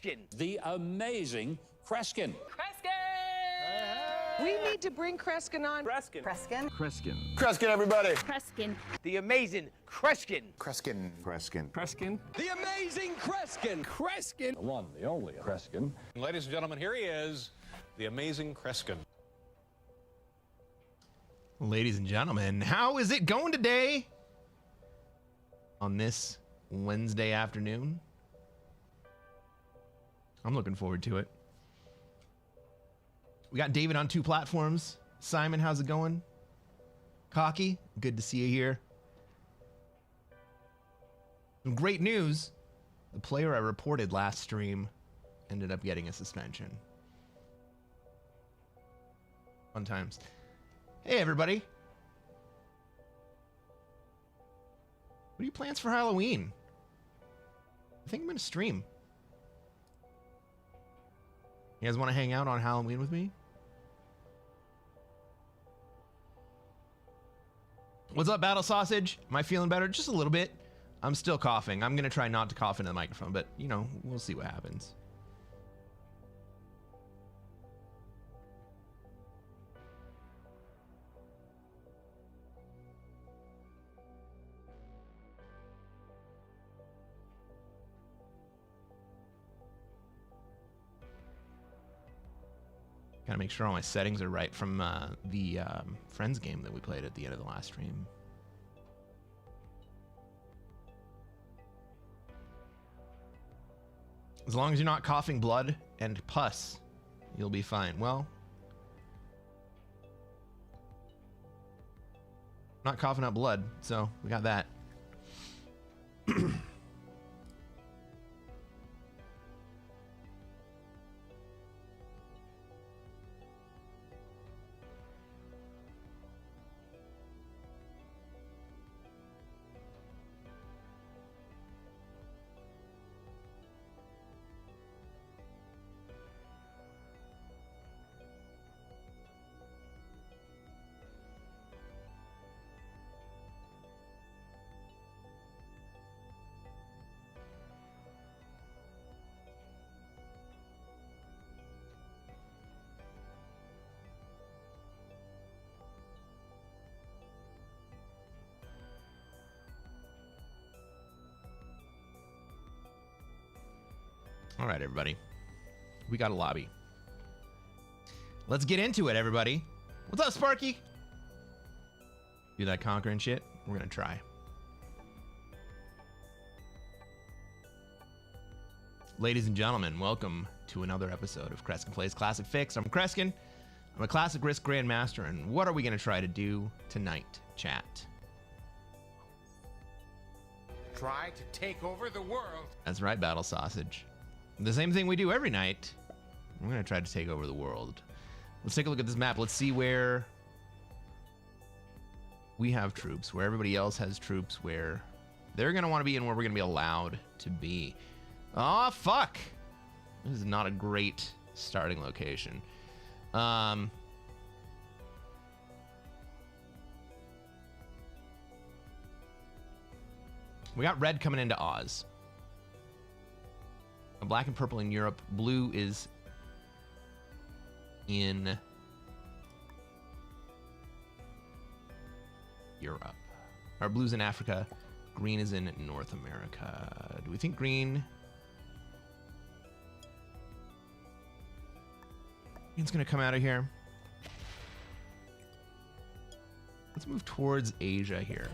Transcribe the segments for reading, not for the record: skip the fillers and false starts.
The amazing Cresquin. We need to bring Cresquin on. Cresquin. Cresquin. Cresquin. Cresquin, everybody. Cresquin. The amazing Cresquin. Cresquin. Cresquin. Cresquin. The amazing Cresquin. Cresquin. The one, the only Cresquin. Ladies and gentlemen, here he is, the amazing Cresquin. Ladies and gentlemen, how is it going today on this Wednesday afternoon? I'm looking forward to it. We got David on 2 platforms. Simon, how's it going? Cocky, good to see you here. Some great news. The player I reported last stream ended up getting a suspension. Fun times. Hey, everybody. What are your plans for Halloween? I think I'm going to stream. You guys want to hang out on Halloween with me? What's up, Battle Sausage? Am I feeling better? Just a little bit. I'm still coughing. I'm going to try not to cough into the microphone, but, you know, we'll see what happens. Gotta make sure all my settings are right from the Friends game that we played at the end of the last stream. As long as you're not coughing blood and pus, you'll be fine. Well, not coughing up blood, so we got that. All right, everybody. We got a lobby. Let's get into it, everybody. What's up, Sparky? Do that conquering shit? We're gonna try. Ladies and gentlemen, welcome to another episode of Cresquin Plays Classic Fix. I'm Cresquin. I'm a Classic Risk Grandmaster, and what are we gonna try to do tonight, chat? Try to take over the world. That's right, Battle Sausage. The same thing we do every night. We're gonna try to take over the world. Let's take a look at this map. Let's see where we have troops, where everybody else has troops, where they're gonna want to be and where we're gonna be allowed to be. Oh, fuck. This is not a great starting location. We got red coming into Oz. Black and purple in Europe. Blue is in Europe. Our blue's in Africa. Green is in North America. Do we think green? Green's gonna come out of here. Let's move towards Asia here.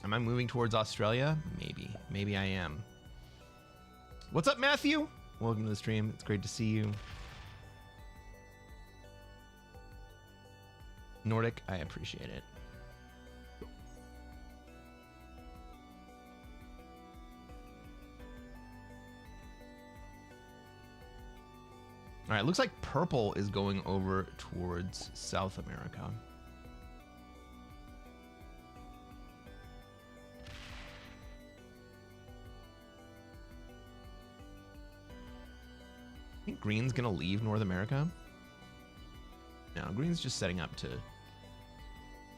Am I moving towards Australia? Maybe. Maybe I am. What's up, Matthew? Welcome to the stream. It's great to see you. Nordic, I appreciate it. All right, looks like purple is going over towards South America. I think green's gonna leave North America. Now, green's just setting up to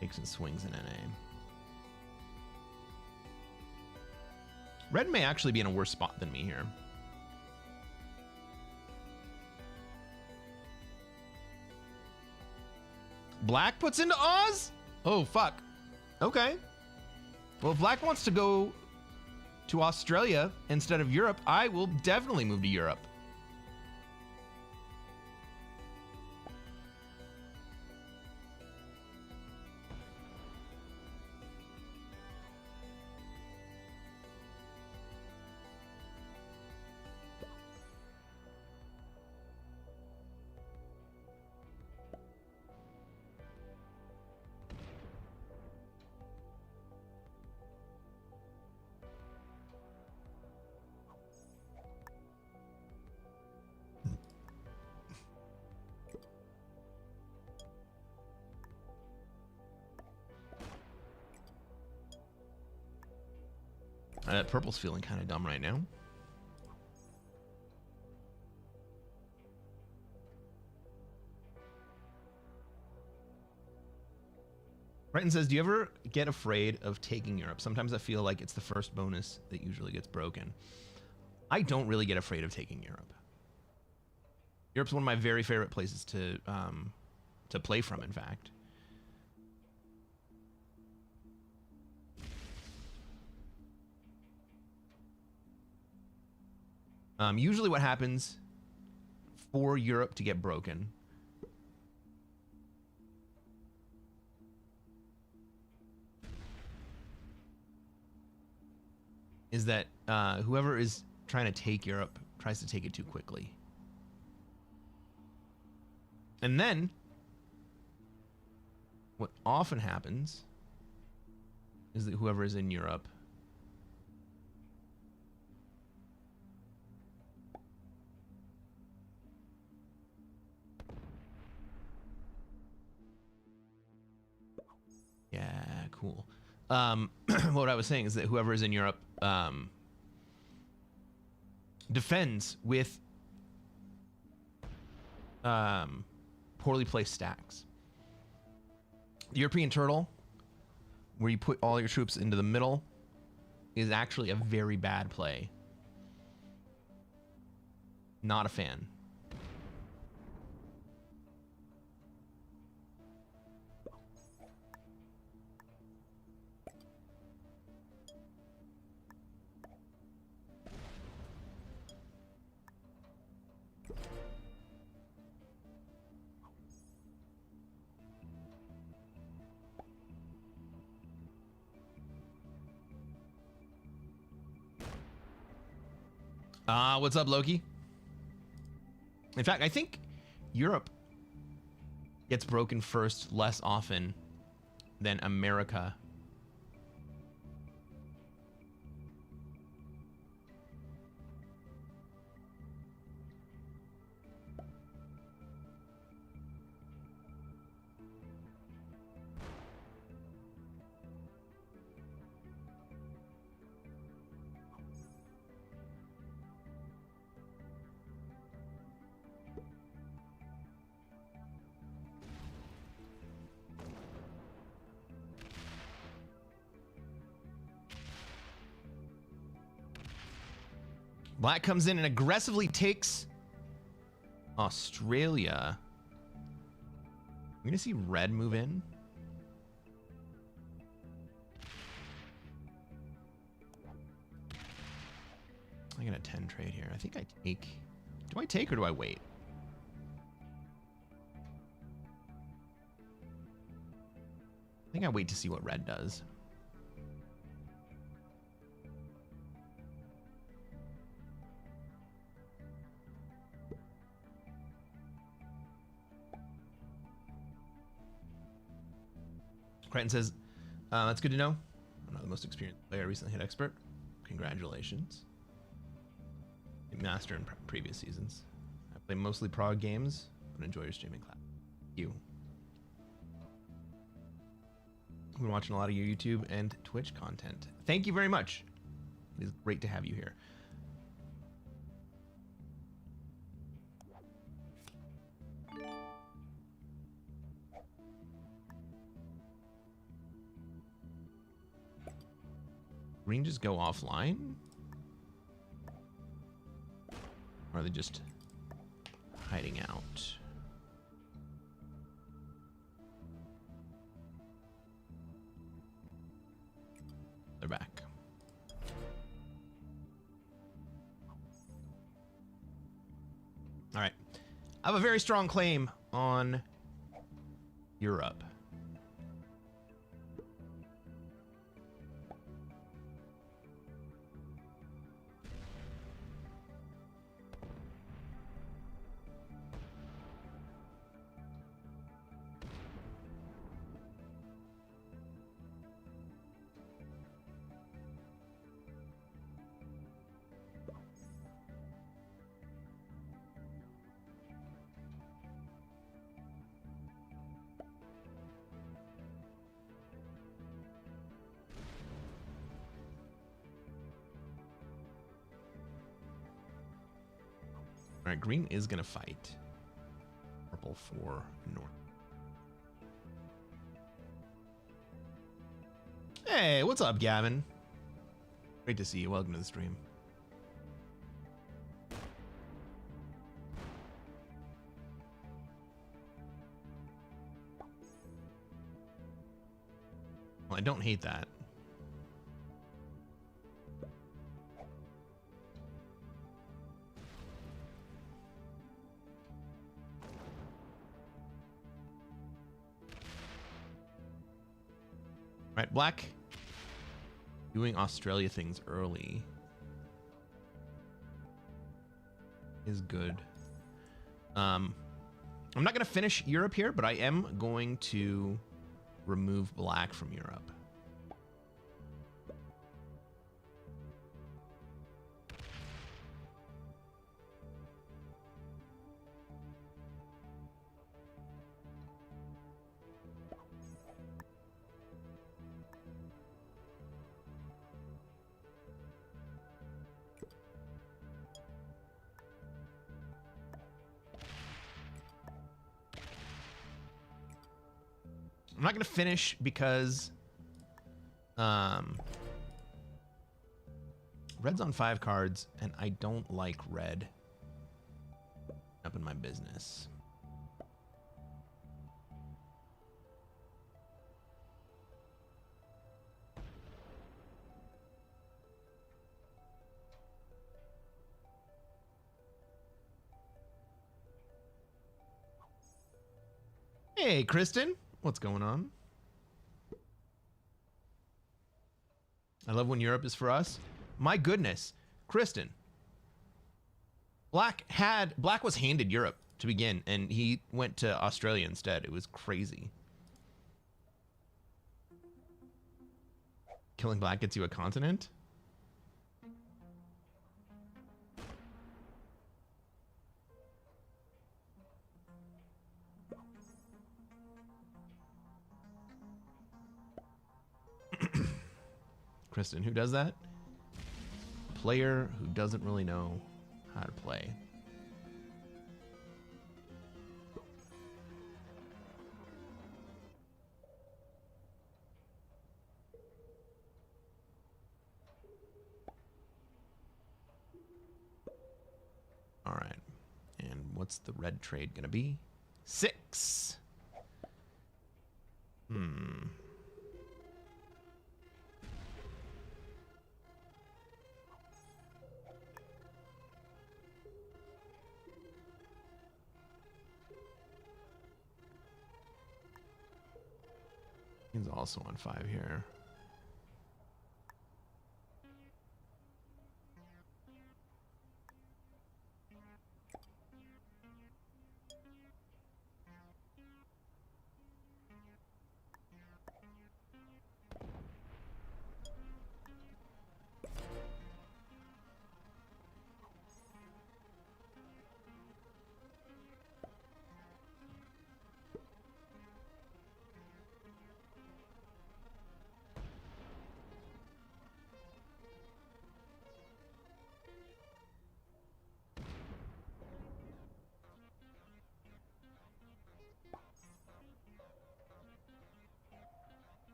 take some swings in NA. Red may actually be in a worse spot than me here. Black puts into Oz? Oh, fuck. Okay. Well, if Black wants to go to Australia instead of Europe, I will definitely move to Europe. Purple's feeling kind of dumb right now. Brighton says, do you ever get afraid of taking Europe? Sometimes I feel like it's the first bonus that usually gets broken. I don't really get afraid of taking Europe. Europe's one of my very favorite places to play from, in fact. Usually what happens for Europe to get broken is that whoever is trying to take Europe tries to take it too quickly. And then what often happens is that whoever is in Europe cool. What I was saying is that whoever is in Europe defends with poorly placed stacks. The European turtle, where you put all your troops into the middle, is actually a very bad play. Not a fan. What's up, Loki? In fact, I think Europe gets broken first less often than America. Black comes in and aggressively takes Australia. We're gonna see red move in. I got a 10 trade here. I think I take. Do I take or do I wait? I think I wait to see what red does. Crichton says, that's good to know. I'm not the most experienced player. I recently hit expert. Congratulations. Master in previous seasons. I play mostly prog games, but enjoy your streaming class. Thank you. I've been watching a lot of your YouTube and Twitch content. Thank you very much. It is great to have you here. Green just go offline? Or are they just hiding out? They're back. All right. I have a very strong claim on Europe. All right, green is gonna fight. Purple for north. Hey, what's up, Gavin? Great to see you. Welcome to the stream. Well, I don't hate that. Right, black doing Australia things early is good. I'm not going to finish Europe here, but I am going to remove black from Europe. I'm not going to finish because red's on 5 cards, and I don't like red up in my business. Hey, Kristen. What's going on? I love when Europe is for us. My goodness, Kristen. Black was handed Europe to begin, and he went to Australia instead. It was crazy. Killing black gets you a continent? Kristen, who does that? A player who doesn't really know how to play. All right. And what's the red trade gonna be? 6. He's also on 5 here.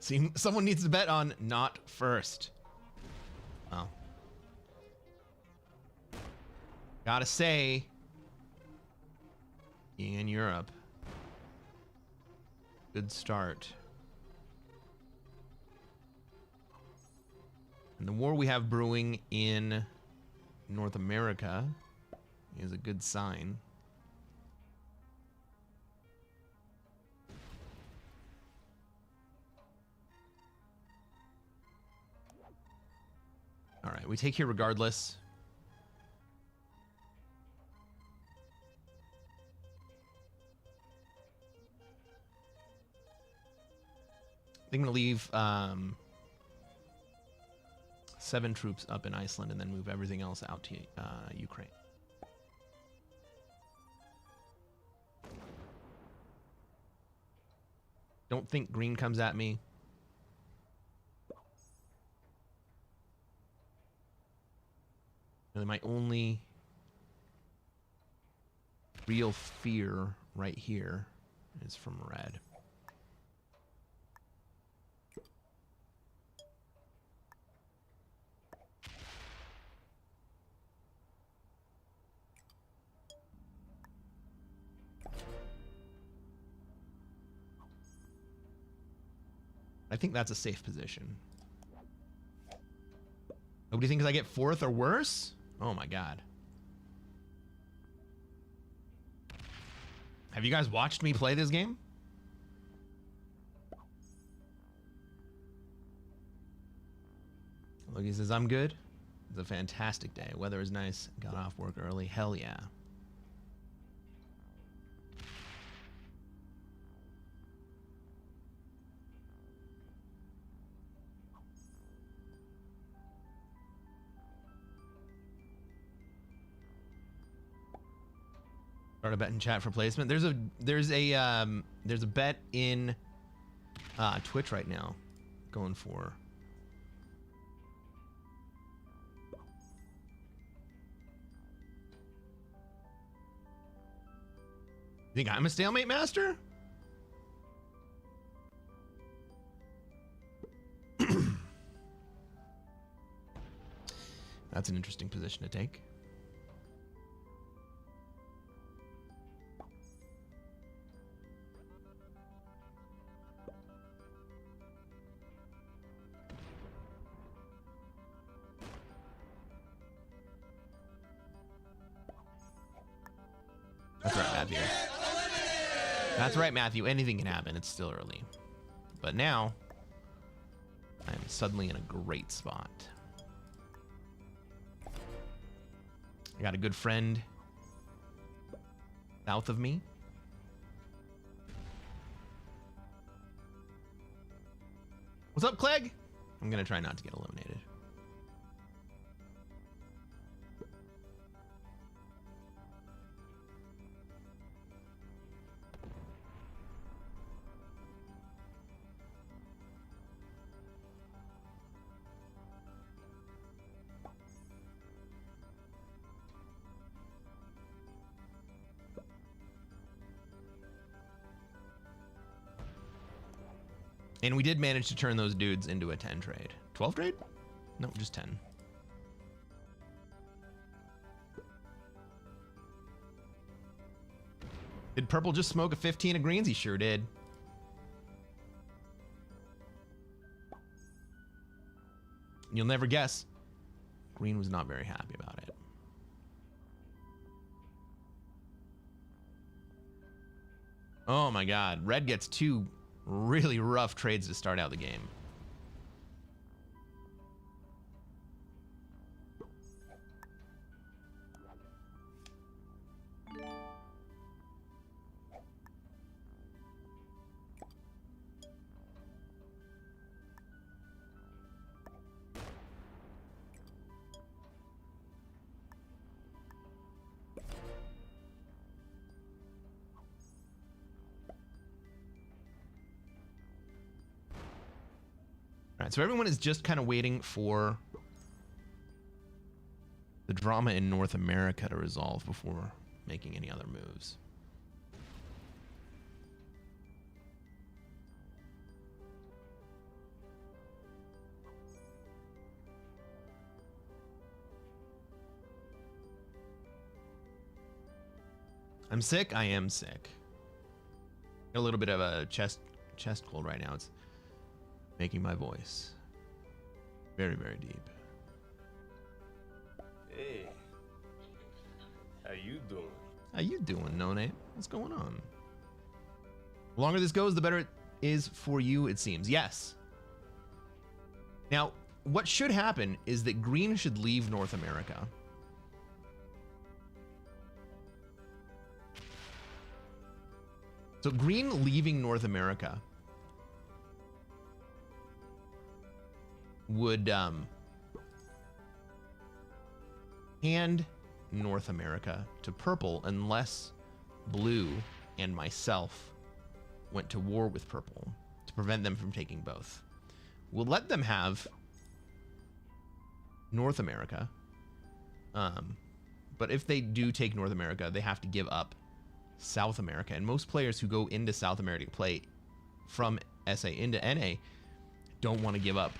See, someone needs to bet on not first. Well, gotta say, being in Europe, good start. And the war we have brewing in North America is a good sign. All right, we take here regardless. I think I'm gonna leave 7 troops up in Iceland and then move everything else out to Ukraine. Don't think green comes at me. And my only real fear right here is from red. I think that's a safe position. Nobody thinks I get 4th or worse? Oh my god. Have you guys watched me play this game? Look, he says, I'm good. It's a fantastic day. Weather is nice. Got off work early. Hell yeah. Start a bet in chat for placement. There's a bet in Twitch right now going for. You think I'm a stalemate master? That's an interesting position to take. That's right, Matthew. That's right, Matthew. Anything can happen. It's still early. But now, I'm suddenly in a great spot. I got a good friend south of me. What's up, Clegg? I'm going to try not to get eliminated. And we did manage to turn those dudes into a 10 trade. 12 trade? No, just 10. Did purple just smoke a 15 of greens? He sure did. You'll never guess. Green was not very happy about it. Oh my god. Red gets 2 really rough trades to start out the game. Alright, so everyone is just kind of waiting for the drama in North America to resolve before making any other moves. I'm sick. I am sick. Got a little bit of a chest cold right now. It's making my voice very, very deep. Hey, how you doing? How you doing, No Name? What's going on? The longer this goes, the better it is for you, it seems. Yes. Now, what should happen is that green should leave North America. So green leaving North America would hand North America to purple unless blue and myself went to war with purple to prevent them from taking both. We'll let them have North America, but if they do take North America, they have to give up South America, and most players who go into South America to play from SA into NA don't want to give up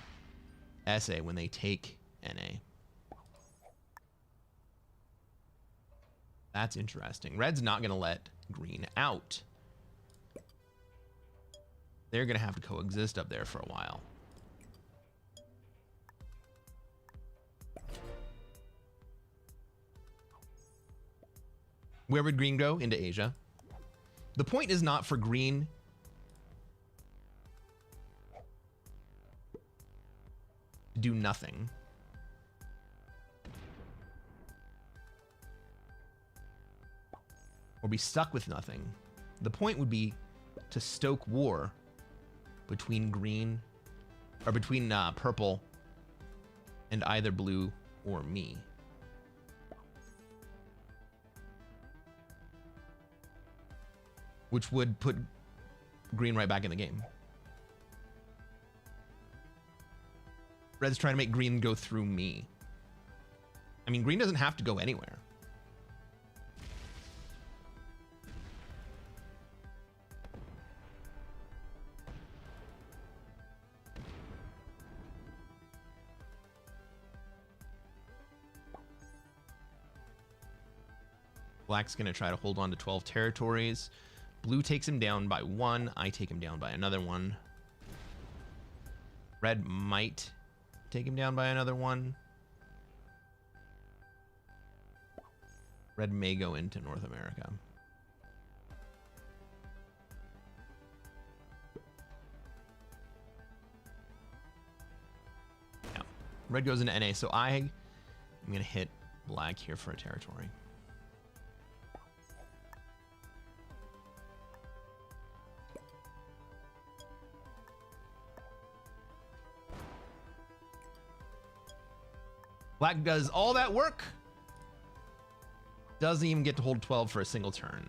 SA when they take NA. That's interesting. Red's not going to let green out. They're going to have to coexist up there for a while. Where would green go? Into Asia. The point is not for green to do nothing. Or be stuck with nothing. The point would be to stoke war between green, or between purple and either blue or me. Which would put green right back in the game. Red's trying to make green go through me. I mean, green doesn't have to go anywhere. Black's going to try to hold on to 12 territories. Blue takes him down by 1. I take him down by another 1. Red might take him down by another 1. Red may go into North America. Yeah. Red goes into NA, so I'm going to hit black here for a territory. Black does all that work. Doesn't even get to hold 12 for a single turn.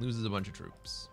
Loses a bunch of troops.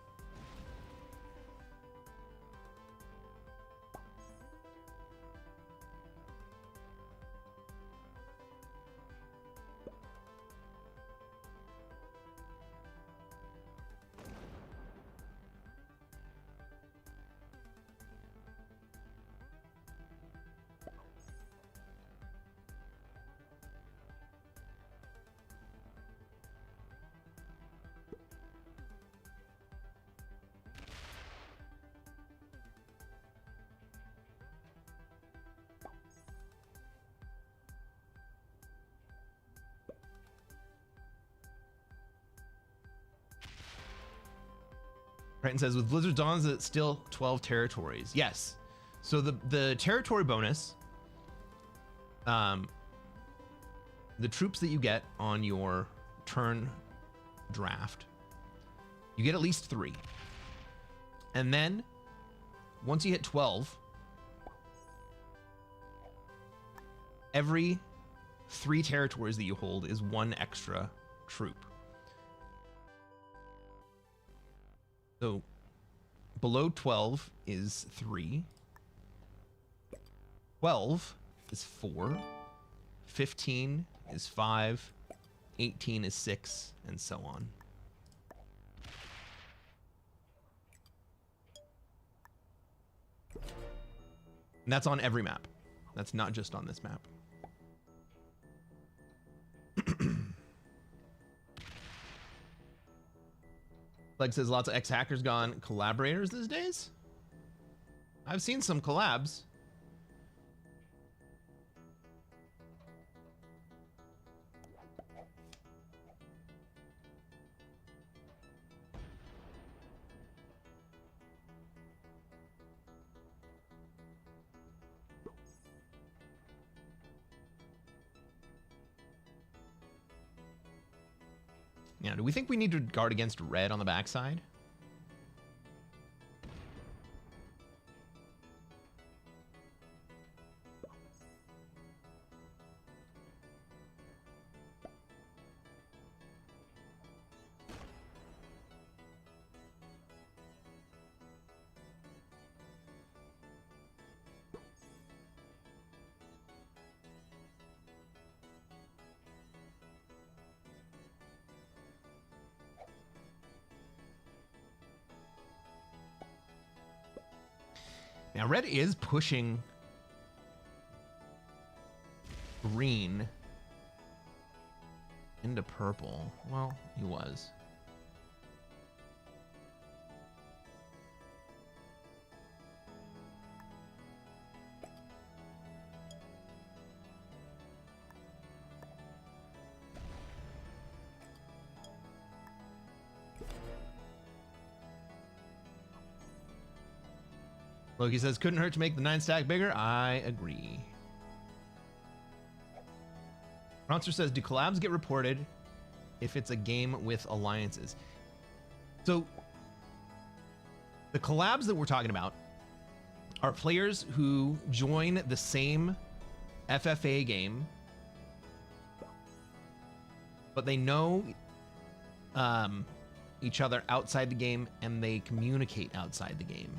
Triton says, with Blizzard Dawn, is it still 12 territories? Yes. So the territory bonus, the troops that you get on your turn draft, you get at least 3. And then once you hit 12, every 3 territories that you hold is 1 extra troop. So below 12 is 3. 12 is 4. 15 is 5. 18 is 6, and so on. And that's on every map. That's not just on this map. Like says lots of ex-hackers gone collaborators these days. I've seen some collabs. Yeah, do we think we need to guard against red on the backside? Now, red is pushing green into purple. Well, he was. Loki says, couldn't hurt to make the 9-stack bigger. I agree. Monster says, do collabs get reported if it's a game with alliances? So, the collabs that we're talking about are players who join the same FFA game, but they know each other outside the game and they communicate outside the game.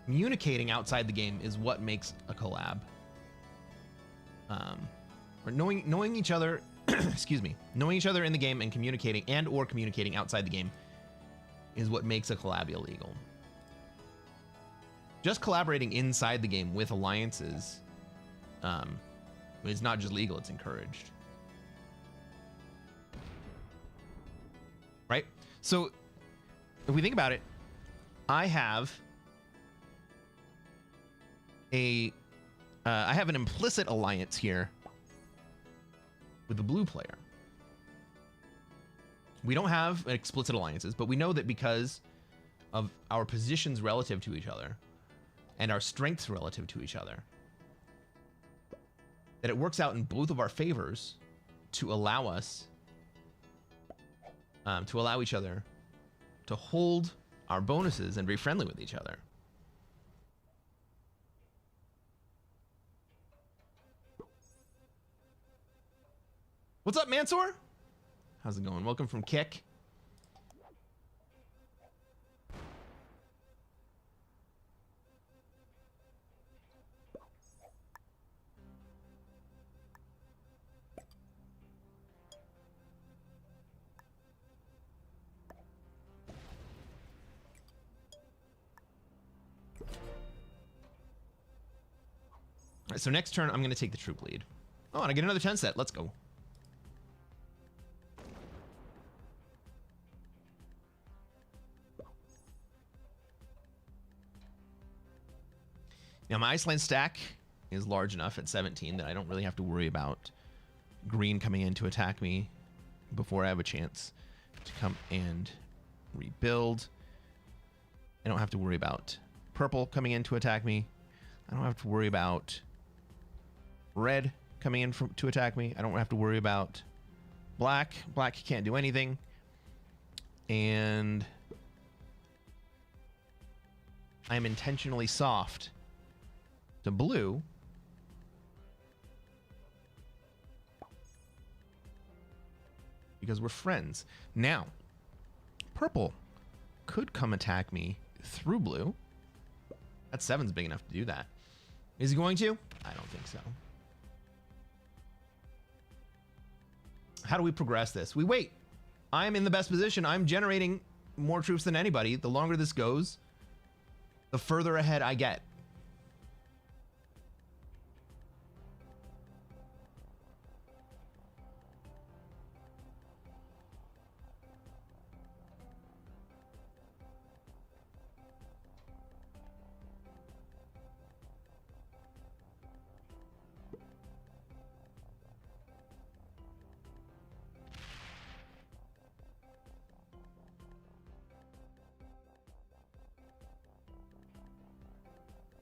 Communicating outside the game is what makes a collab. Or knowing each other, excuse me, knowing each other in the game and communicating or communicating outside the game is what makes a collab illegal. Just collaborating inside the game with alliances is not just legal, it's encouraged. Right? So if we think about it, I have I have an implicit alliance here with the blue player. We don't have explicit alliances, but we know that because of our positions relative to each other and our strengths relative to each other, that it works out in both of our favors to allow us, to allow each other to hold our bonuses and be friendly with each other. What's up, Mansoor? How's it going? Welcome from Kick. All right, so next turn, I'm going to take the troop lead. Oh, and I get another 10 set. Let's go. Now, my Iceland stack is large enough at 17 that I don't really have to worry about green coming in to attack me before I have a chance to come and rebuild. I don't have to worry about purple coming in to attack me. I don't have to worry about red coming in to attack me. I don't have to worry about black. Black can't do anything. And I'm intentionally soft to blue because we're friends. Now, purple could come attack me through blue. That 7's big enough to do that. Is he going to? I don't think so. How do we progress this? We wait. I'm in the best position. I'm generating more troops than anybody. The longer this goes, the further ahead I get.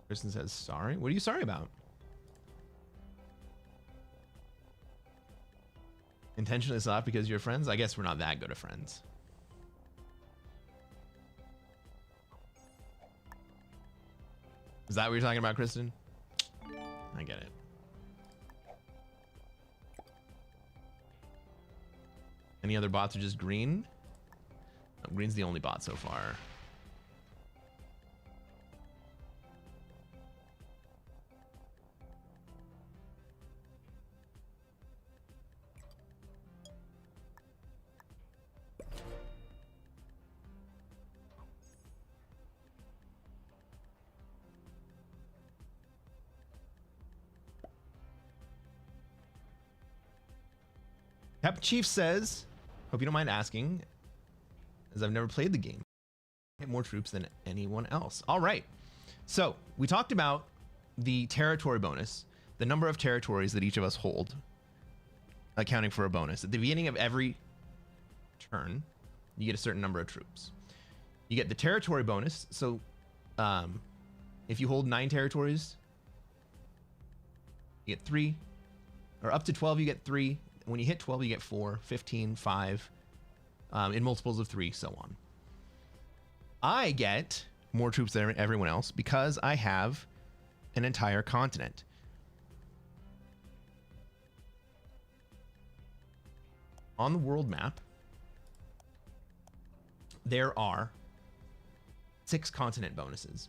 Kristen says sorry. What are you sorry about? Intentionally soft because you're friends? I guess we're not that good of friends. Is that what you're talking about, Kristen? I get it. Any other bots are just green? No, green's the only bot so far. Cap Chief says, hope you don't mind asking, as I've never played the game. I get more troops than anyone else. All right. So we talked about the territory bonus, the number of territories that each of us hold, accounting for a bonus. At the beginning of every turn, you get a certain number of troops. You get the territory bonus. So if you hold 9 territories, you get 3, or up to 12, you get 3. When you hit 12, you get 4, 15, 5, in multiples of 3, so on. I get more troops than everyone else because I have an entire continent. On the world map, there are 6 continent bonuses.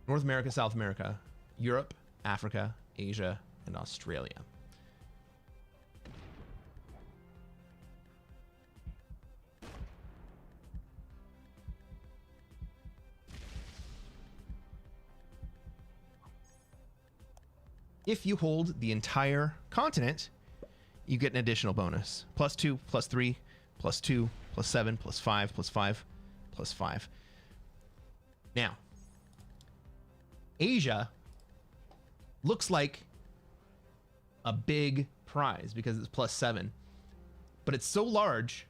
North America, South America, Europe, Africa, Asia, and Australia. If you hold the entire continent, you get an additional bonus. +2, +3, +2, +7, +5, +5, +5. Now, Asia looks like a big prize because it's +7, but it's so large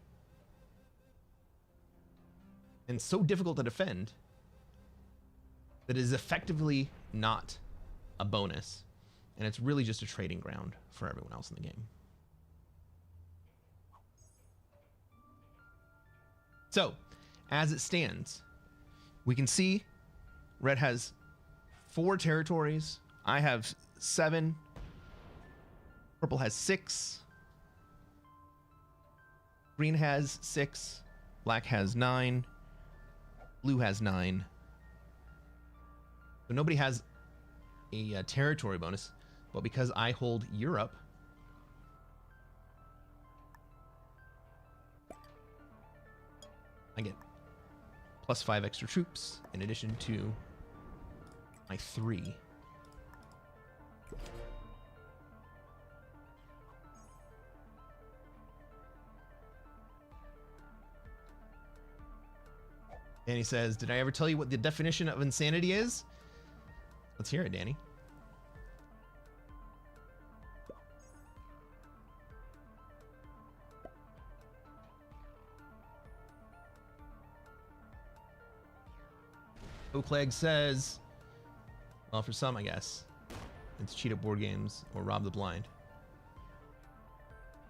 and so difficult to defend that it is effectively not a bonus. And it's really just a trading ground for everyone else in the game. So, as it stands, we can see Red has 4 territories. I have 7. Purple has 6. Green has 6. Black has 9. Blue has 9. So nobody has a territory bonus. But because I hold Europe, I get +5 extra troops in addition to my 3. Danny says, did I ever tell you what the definition of insanity is? Let's hear it, Danny. Oakleg says, well, for some, I guess, it's cheat at board games or rob the blind.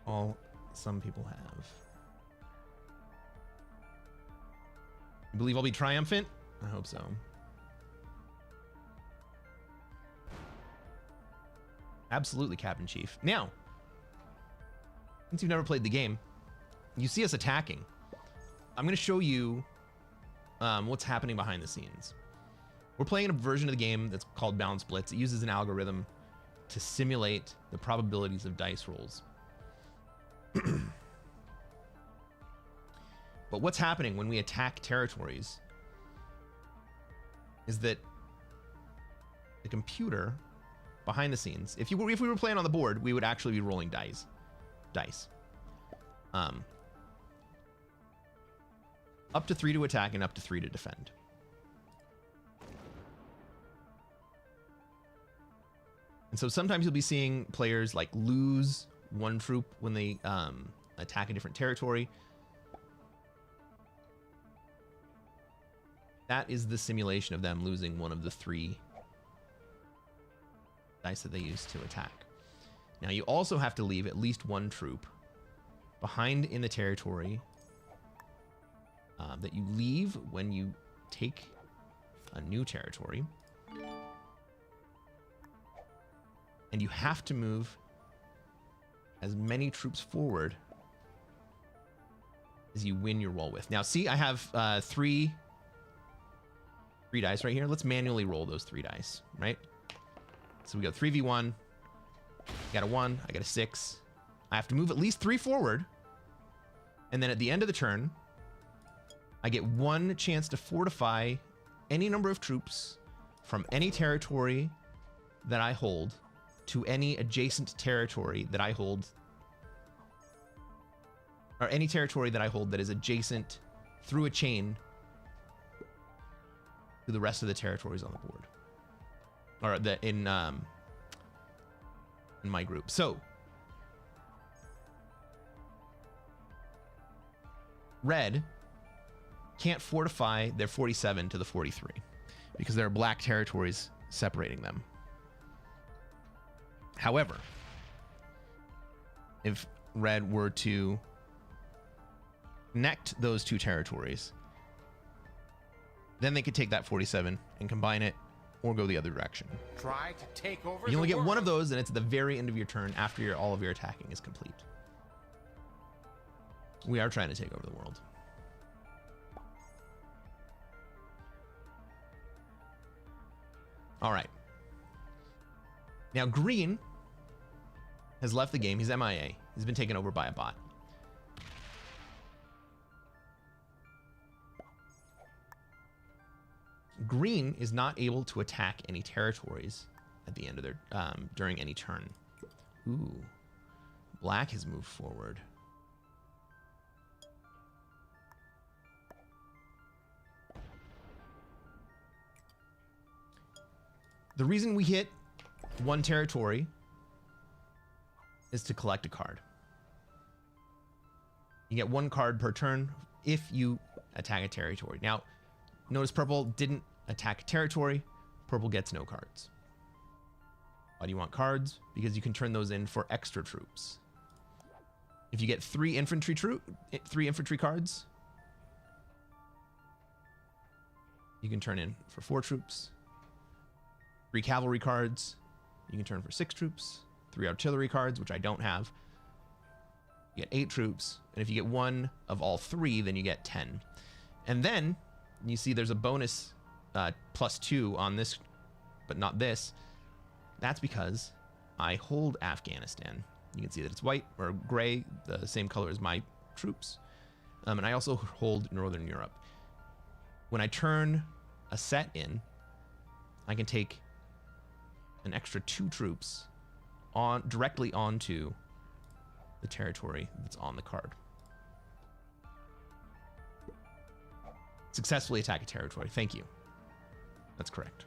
All some people have. You believe I'll be triumphant? I hope so. Absolutely, Captain Chief. Now, since you've never played the game, you see us attacking. I'm going to show you what's happening behind the scenes. We're playing a version of the game that's called Balance Blitz. It uses an algorithm to simulate the probabilities of dice rolls. But what's happening when we attack territories is that the computer behind the scenes, if we were playing on the board, we would actually be rolling dice. Up to 3 to attack and up to 3 to defend. And so sometimes you'll be seeing players like lose 1 troop when they attack a different territory. That is the simulation of them losing one of the 3 dice that they use to attack. Now you also have to leave at least one troop behind in the territory that you leave when you take a new territory. And you have to move as many troops forward as you win your roll with. Now, see, I have three dice right here. Let's manually roll those 3 dice, right? So we go 3v1. I got a 1. I got a 6. I have to move at least 3 forward. And then at the end of the turn, I get 1 chance to fortify any number of troops from any territory that I hold to any adjacent territory that I hold, or any territory that I hold that is adjacent through a chain to the rest of the territories on the board, or in my group. So red can't fortify their 47 to the 43 because there are black territories separating them. However, if red were to connect those 2 territories, then they could take that 47 and combine it or go the other direction. Try to take over You only the get one of world. those, and it's at the very end of your turn after all of your attacking is complete. We are trying to take over the world. All right. Now, green has left the game. He's MIA. He's been taken over by a bot. Green is not able to attack any territories at the end of their during any turn. Ooh. Black has moved forward. The reason we hit 1 territory is to collect a card. You get 1 card per turn if you attack a territory. Now, notice purple didn't attack a territory. Purple gets no cards. Why do you want cards? Because you can turn those in for extra troops. If you get 3 infantry cards, you can turn in for 4 troops. 3 cavalry cards, you can turn for 6 troops. 3 artillery cards, which I don't have. You get 8 troops. And if you get 1 of all 3, then you get 10. And then you see there's a bonus +2 on this, but not this. That's because I hold Afghanistan. You can see that it's white or gray, the same color as my troops. And I also hold Northern Europe. When I turn a set in, I can take an extra 2 troops directly onto the territory that's on the card. Successfully attack a territory. Thank you. That's correct.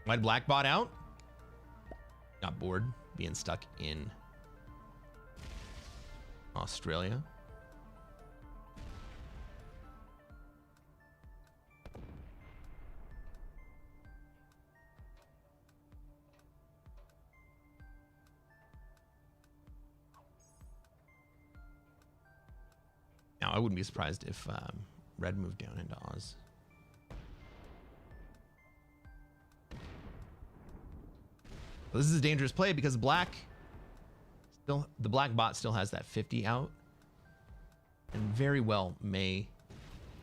Why'd black bot out? Got bored being stuck in Australia. Now, I wouldn't be surprised if red moved down into Oz. Well, this is a dangerous play because the black bot still has that 50 out and very well may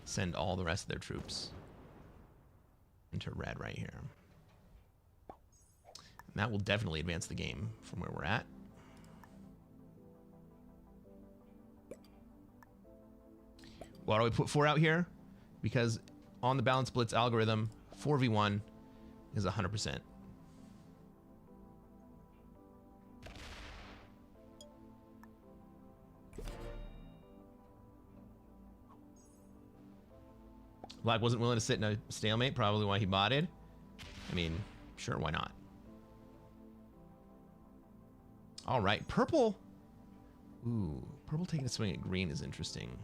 send all the rest of their troops into red right here. And that will definitely advance the game from where we're at. Why do we put 4 out here? Because on the balance blitz algorithm, 4v1 is 100%. Black wasn't willing to sit in a stalemate, probably why he botted. I mean, sure, why not? All right, purple. Ooh, purple taking a swing at green is interesting.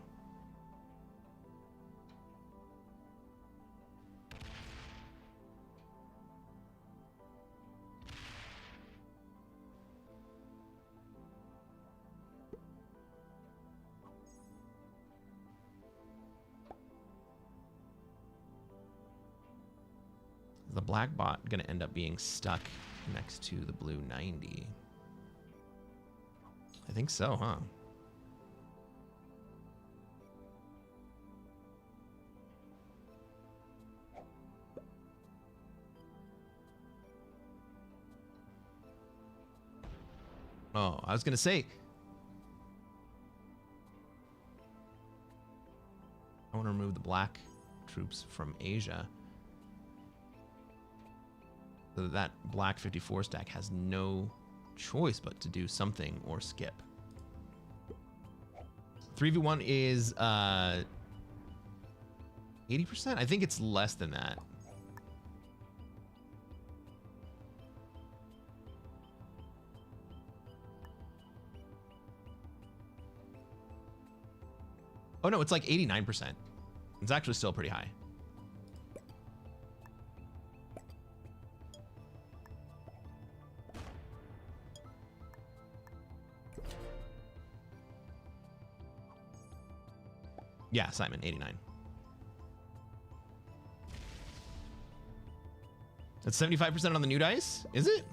The black bot going to end up being stuck next to the blue 90. I think so, huh? Oh, I was going to say, I want to remove the black troops from Asia. So that black 54 stack has no choice but to do something or skip. 3v1 is 80%? I think it's less than that. Oh no, it's like 89%. It's actually still pretty high. Yeah, Simon, 89. That's 75% on the new dice? Is it?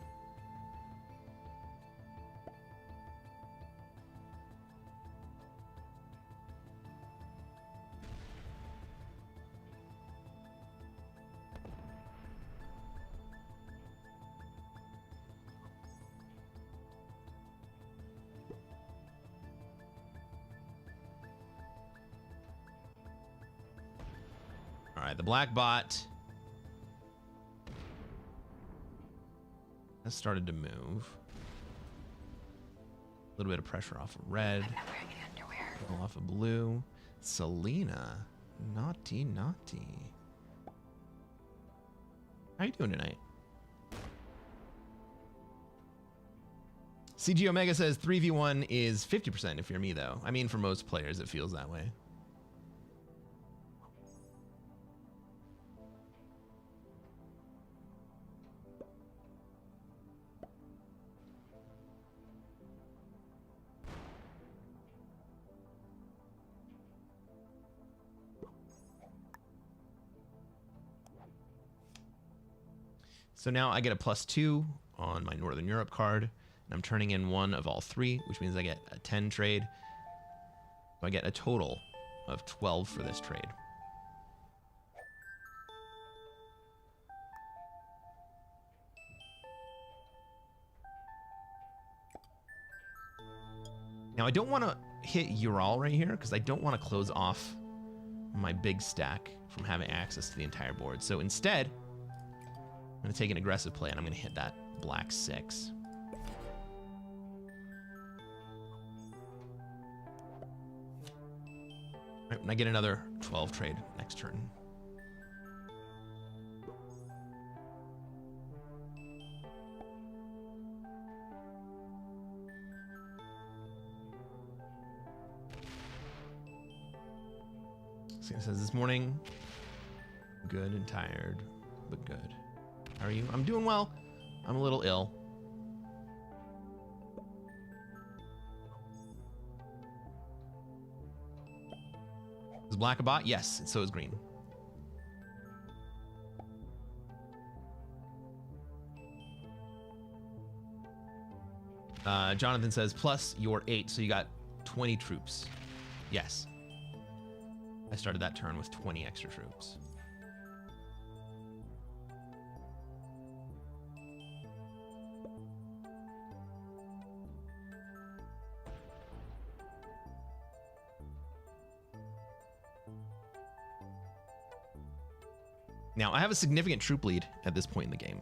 All right, the black bot has started to move. A little bit of pressure off of red. I'm not wearing any underwear. A little off of blue. Selena, naughty, naughty. How you doing tonight? CG Omega says 3v1 is 50% if you're me, though. I mean, for most players, it feels that way. So now I get a +2 on my Northern Europe card, and I'm turning in one of all three, which means I get a 10 trade. So I get a total of 12 for this trade. Now I don't want to hit Ural right here because I don't want to close off my big stack from having access to the entire board. So instead, I'm going to take an aggressive play, and I'm going to hit that black 6. Right, and I get another 12 trade next turn. So it says, this morning, good and tired, but good. How are you? I'm doing well. I'm a little ill. Is black a bot? Yes, and so is green. Jonathan says, plus your 8, so you got 20 troops. Yes. I started that turn with 20 extra troops. Now, I have a significant troop lead at this point in the game.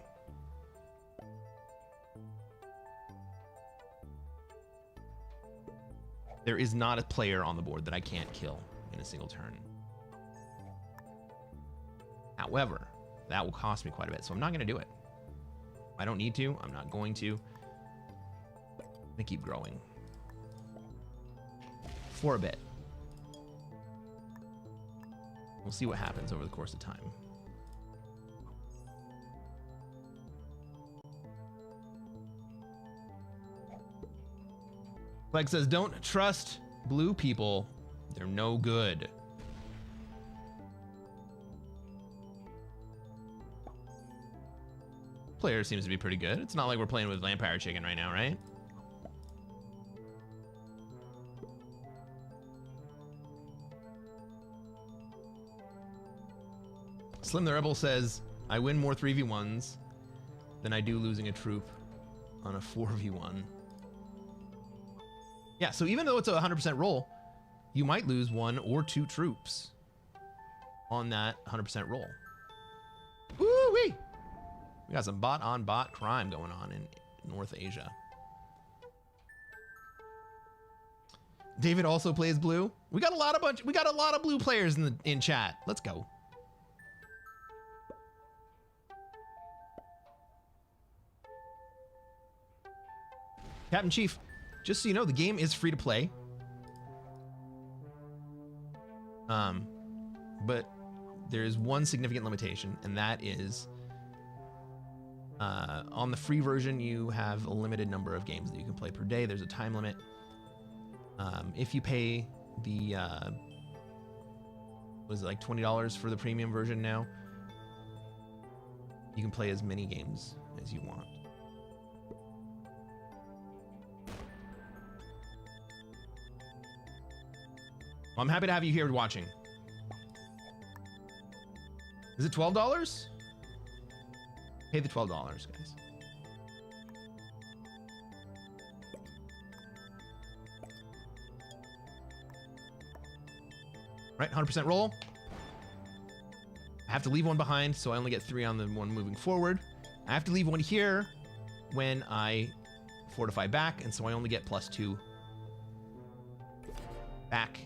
There is not a player on the board that I can't kill in a single turn. However, that will cost me quite a bit, so I'm not going to do it. I don't need to. I'm not going to. They keep growing. For a bit. We'll see what happens over the course of time. Like says, don't trust blue people. They're no good. Player seems to be pretty good. It's not like we're playing with Vampire Chicken right now, right? Slim the Rebel says, I win more 3v1s than I do losing a troop on a 4v1. Yeah, so even though it's a 100% roll, you might lose 1 or 2 troops on that 100% roll. Woo-wee! We got some bot-on-bot crime going on in North Asia. David also plays blue. We got a lot of blue players in chat. Let's go. Captain Chief, just so you know, the game is free to play. But there is one significant limitation, and that is on the free version, you have a limited number of games that you can play per day. There's a time limit. If you pay the, was it like $20 for the premium version now? You can play as many games as you want. Well, I'm happy to have you here watching. Is it $12? Pay the $12, guys. Right, 100% roll. I have to leave one behind, so I only get 3 on the one moving forward. I have to leave one here when I fortify back, and so I only get +2 back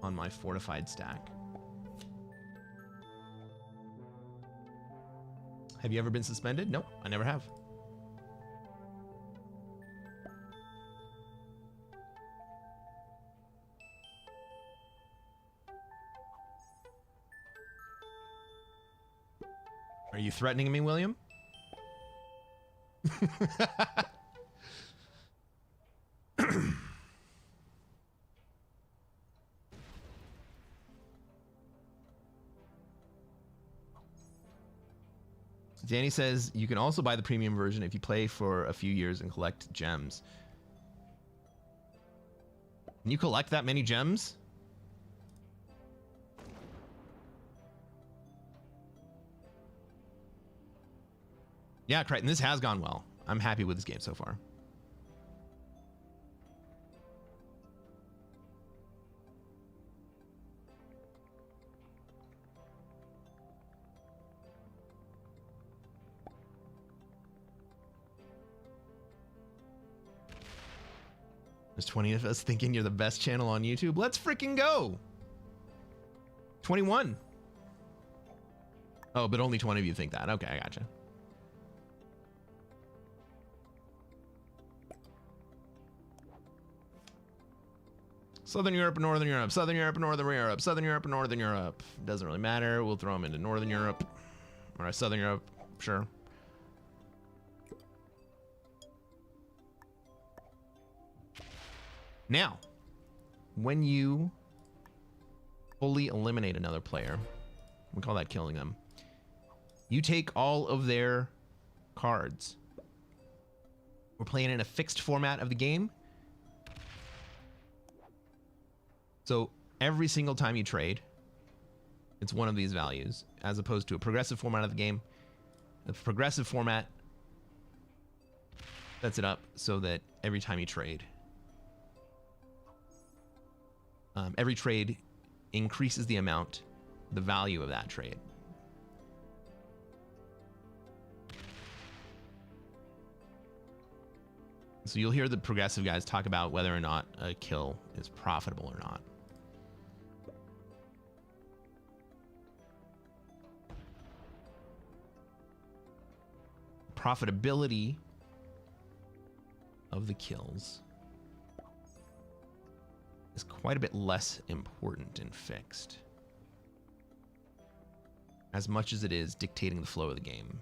on my fortified stack. Have you ever been suspended? Nope, I never have. Are you threatening me, William? Danny says you can also buy the premium version if you play for a few years and collect gems. Can you collect that many gems? Yeah, Crichton, this has gone well. I'm happy with this game so far. There's 20 of us thinking you're the best channel on YouTube. Let's freaking go. 21. Oh, but only 20 of you think that. Okay, I gotcha. Southern Europe and Northern Europe. Southern Europe and Northern Europe. Southern Europe and Northern Europe. Doesn't really matter. We'll throw them into Northern Europe. All right, Southern Europe. Sure. Now, when you fully eliminate another player, we call that killing them, you take all of their cards. We're playing in a fixed format of the game. So every single time you trade, it's one of these values, as opposed to a progressive format of the game. The progressive format sets it up so that every time you trade, every trade increases the amount, the value of that trade. So you'll hear the progressive guys talk about whether or not a kill is profitable or not. Profitability of the kills is quite a bit less important in fixed, as much as it is dictating the flow of the game.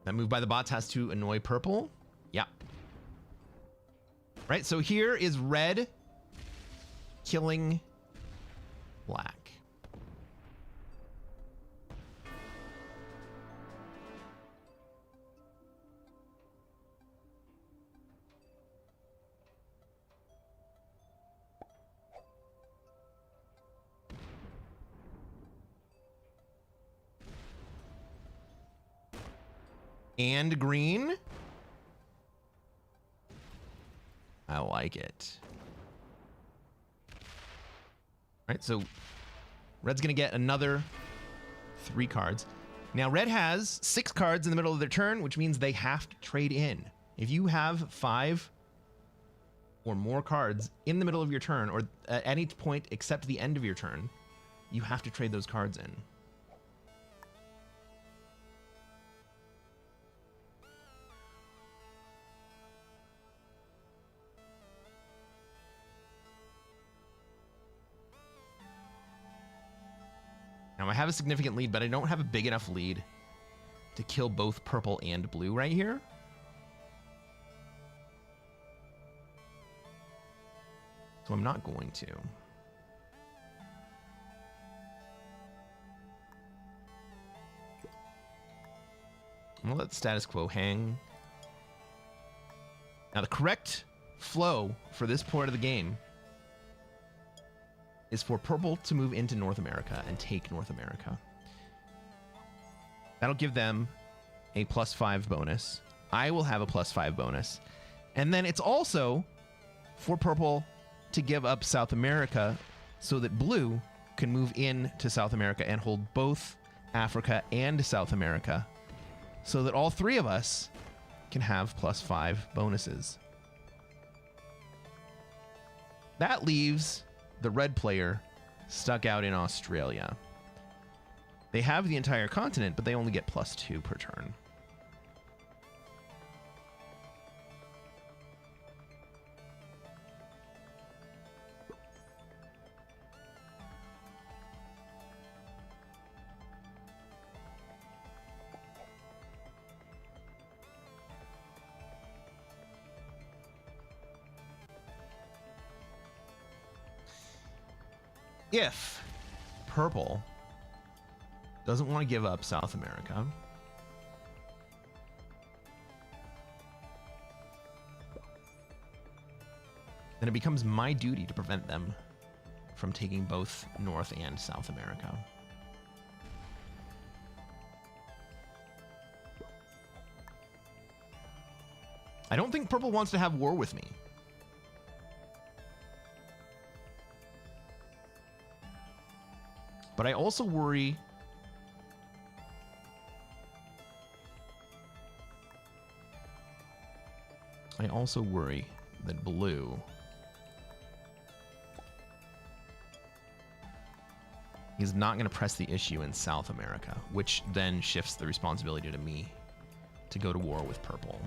That move by the bots has to annoy purple. Yeah. Right, so here is red killing black. And green. I like it. All right, so red's gonna get another 3 cards. Now red has 6 cards in the middle of their turn, which means they have to trade in. If you have 5 or more cards in the middle of your turn, or at any point except the end of your turn, you have to trade those cards in. Now I have a significant lead, but I don't have a big enough lead to kill both purple and blue right here. So I'm not going to. I'm gonna let the status quo hang. Now the correct flow for this part of the game is for purple to move into North America and take North America. That'll give them a +5 bonus. I will have a +5 bonus. And then it's also for purple to give up South America so that blue can move in to South America and hold both Africa and South America, so that all 3 of us can have +5 bonuses. That leaves the red player stuck out in Australia. They have the entire continent, but they only get +2 per turn. If purple doesn't want to give up South America, then it becomes my duty to prevent them from taking both North and South America. I don't think purple wants to have war with me. But I also worry that blue is not going to press the issue in South America, which then shifts the responsibility to me to go to war with purple.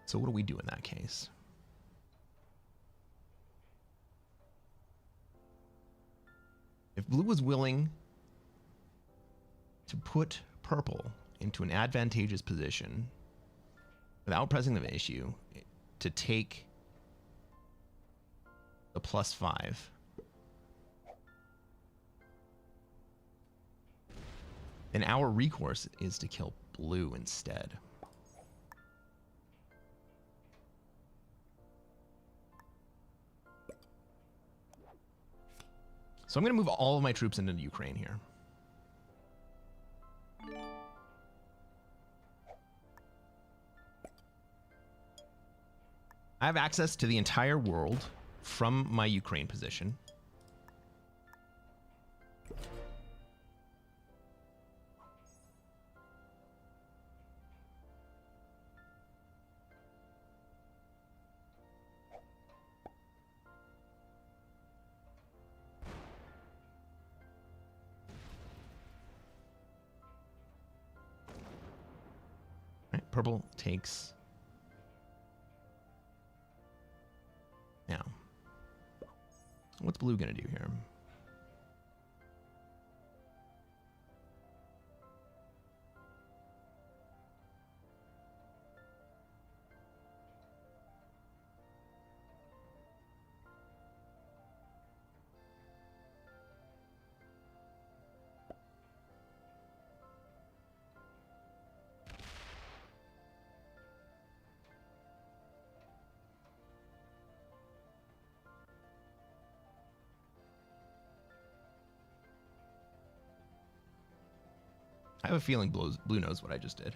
So what do we do in that case? If blue was willing to put purple into an advantageous position without pressing the issue to take the +5. Then our recourse is to kill blue instead. So I'm going to move all of my troops into Ukraine here. I have access to the entire world from my Ukraine position. Right, purple takes. Now, what's blue gonna do here? I have a feeling blue knows what I just did.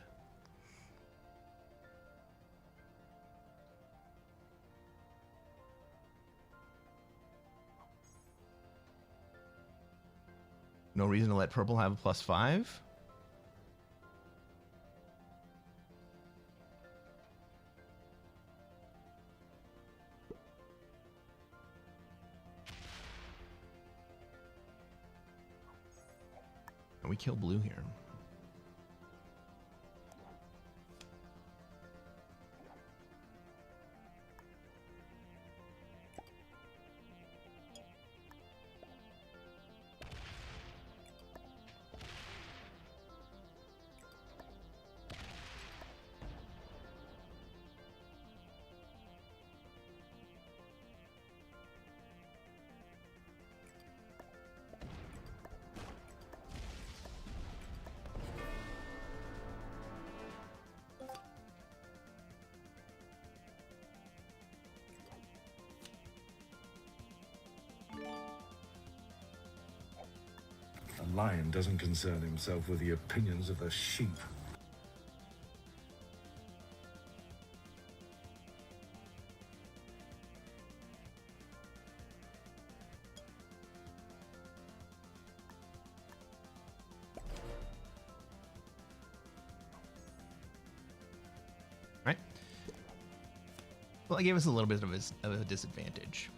No reason to let purple have a +5. And we kill blue here. A lion doesn't concern himself with the opinions of the sheep. Right. Well, it gave us a little bit of a disadvantage.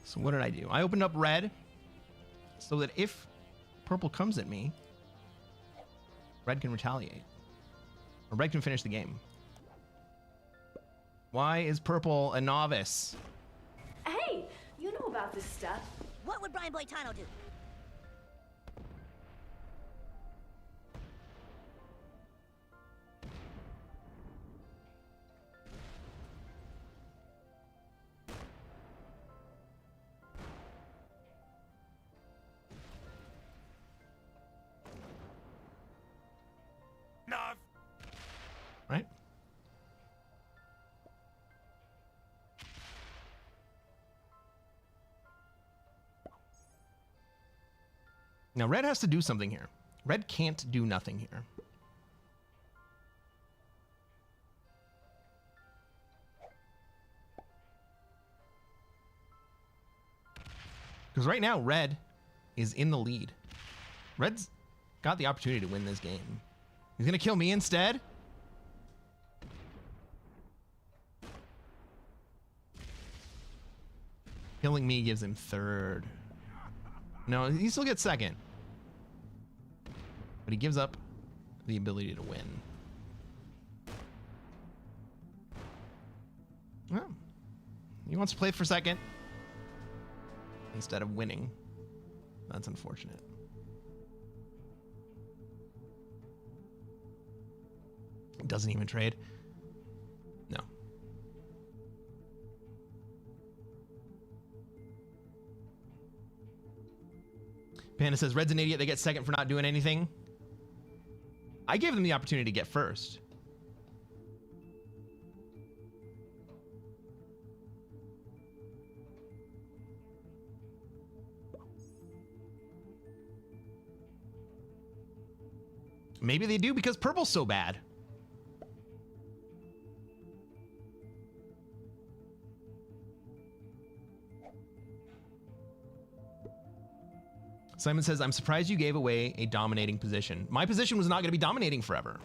So what did I do? I opened up red so that if purple comes at me, red can retaliate. Or red can finish the game. Why is purple a novice? Hey, you know about this stuff. What would Brian Boitano do? Now, red has to do something here. Red can't do nothing here. Because right now, red is in the lead. Red's got the opportunity to win this game. He's going to kill me instead? Killing me gives him third. No, he still gets second. But he gives up the ability to win. Well, he wants to play for second instead of winning. That's unfortunate. Doesn't even trade. No. Panda says, Red's an idiot. They get second for not doing anything. I gave them the opportunity to get first. Maybe they do because purple's so bad. Simon says, I'm surprised you gave away a dominating position. My position was not going to be dominating forever.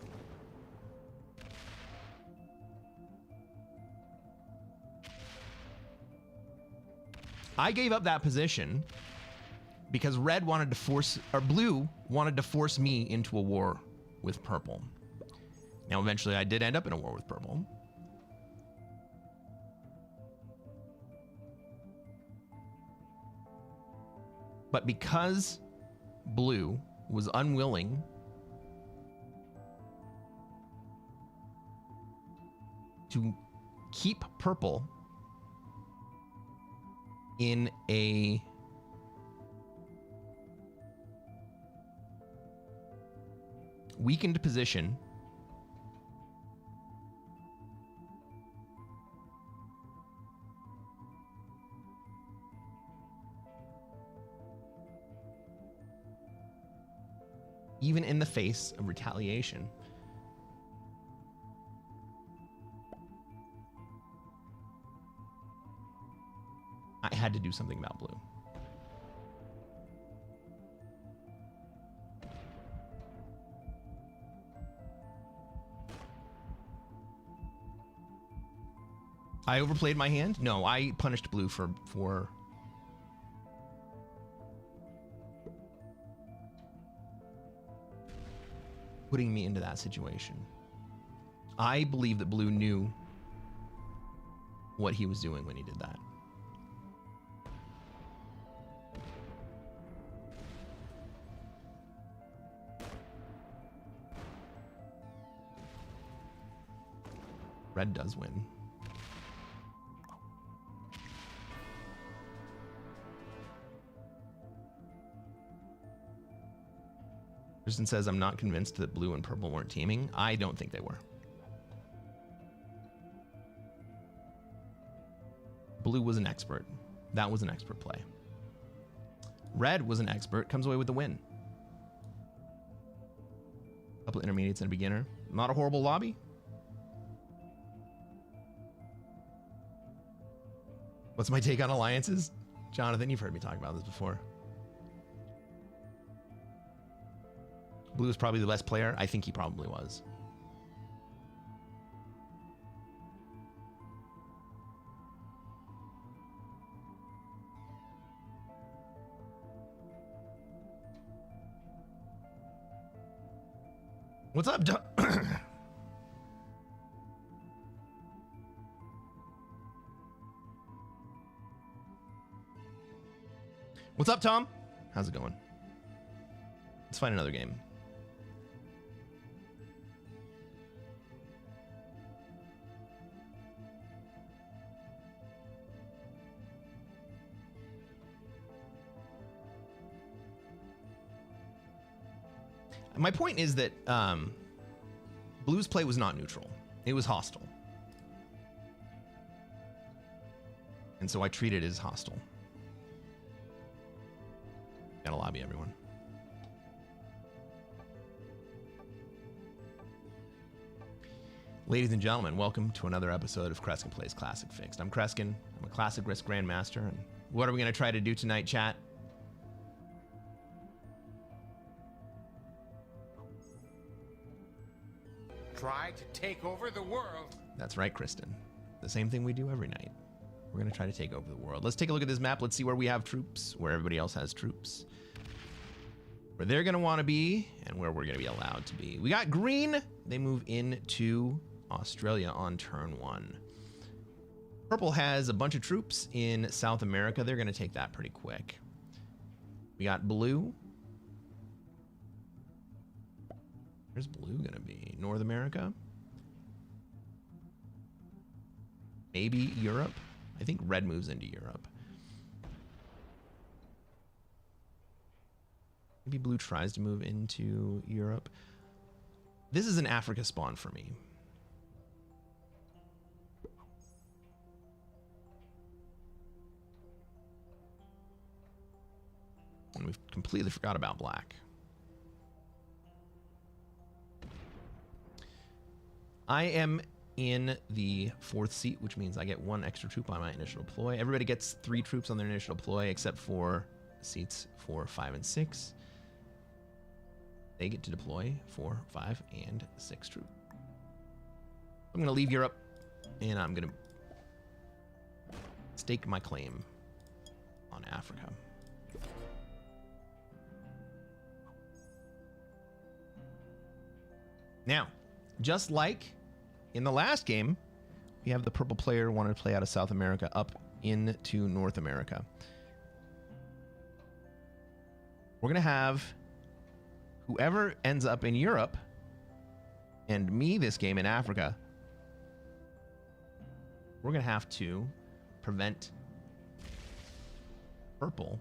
I gave up that position because red wanted to force, or blue wanted to force me into a war with purple. Now, eventually I did end up in a war with purple. But because blue was unwilling to keep purple in a weakened position, even in the face of retaliation, I had to do something about blue. I overplayed my hand? No, I punished blue for putting me into that situation. I believe that blue knew what he was doing when he did that. Red does win. Kristen says, I'm not convinced that blue and purple weren't teaming. I don't think they were. Blue was an expert. That was an expert play. Red was an expert, comes away with the win. Couple intermediates and a beginner. Not a horrible lobby. What's my take on alliances? Jonathan, you've heard me talk about this before. Blue is probably the best player. I think he probably was. What's up, What's up, Tom? How's it going? Let's find another game. My point is that Blue's play was not neutral. It was hostile. And so I treat it as hostile. Gotta lobby everyone. Ladies and gentlemen, welcome to another episode of Cresquin Plays Classic Fixed. I'm Cresquin. I'm a Classic Risk Grandmaster. And what are we going to try to do tonight, chat? Try to take over the world. That's right, Kristen. The same thing we do every night. We're going to try to take over the world. Let's take a look at this map. Let's see where we have troops, where everybody else has troops, where they're going to want to be, and where we're going to be allowed to be. We got green. They move into Australia on turn 1. Purple has a bunch of troops in South America. They're going to take that pretty quick. We got blue. Where's blue going to be? North America? Maybe Europe? I think red moves into Europe. Maybe blue tries to move into Europe. This is an Africa spawn for me. And we've completely forgot about black. I am in the 4th seat, which means I get 1 extra troop on my initial deploy. Everybody gets 3 troops on their initial deploy, except for seats 4, 5, and 6. They get to deploy 4, 5, and 6 troops. I'm going to leave Europe, and I'm going to stake my claim on Africa. Now, just like in the last game, we have the purple player wanted to play out of South America up into North America. We're going to have whoever ends up in Europe and me this game in Africa. We're going to have to prevent purple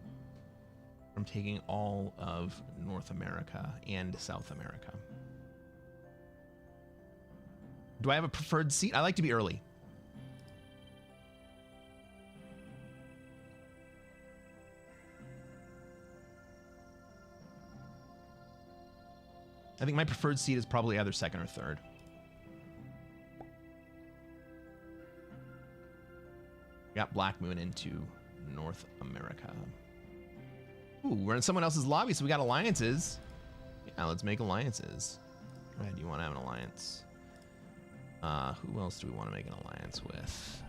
from taking all of North America and South America. Do I have a preferred seat? I like to be early. I think my preferred seat is probably either 2nd or 3rd. Got black moving into North America. Ooh, we're in someone else's lobby, so we got alliances. Yeah, let's make alliances. Go ahead, you want to have an alliance? Who else do we want to make an alliance with?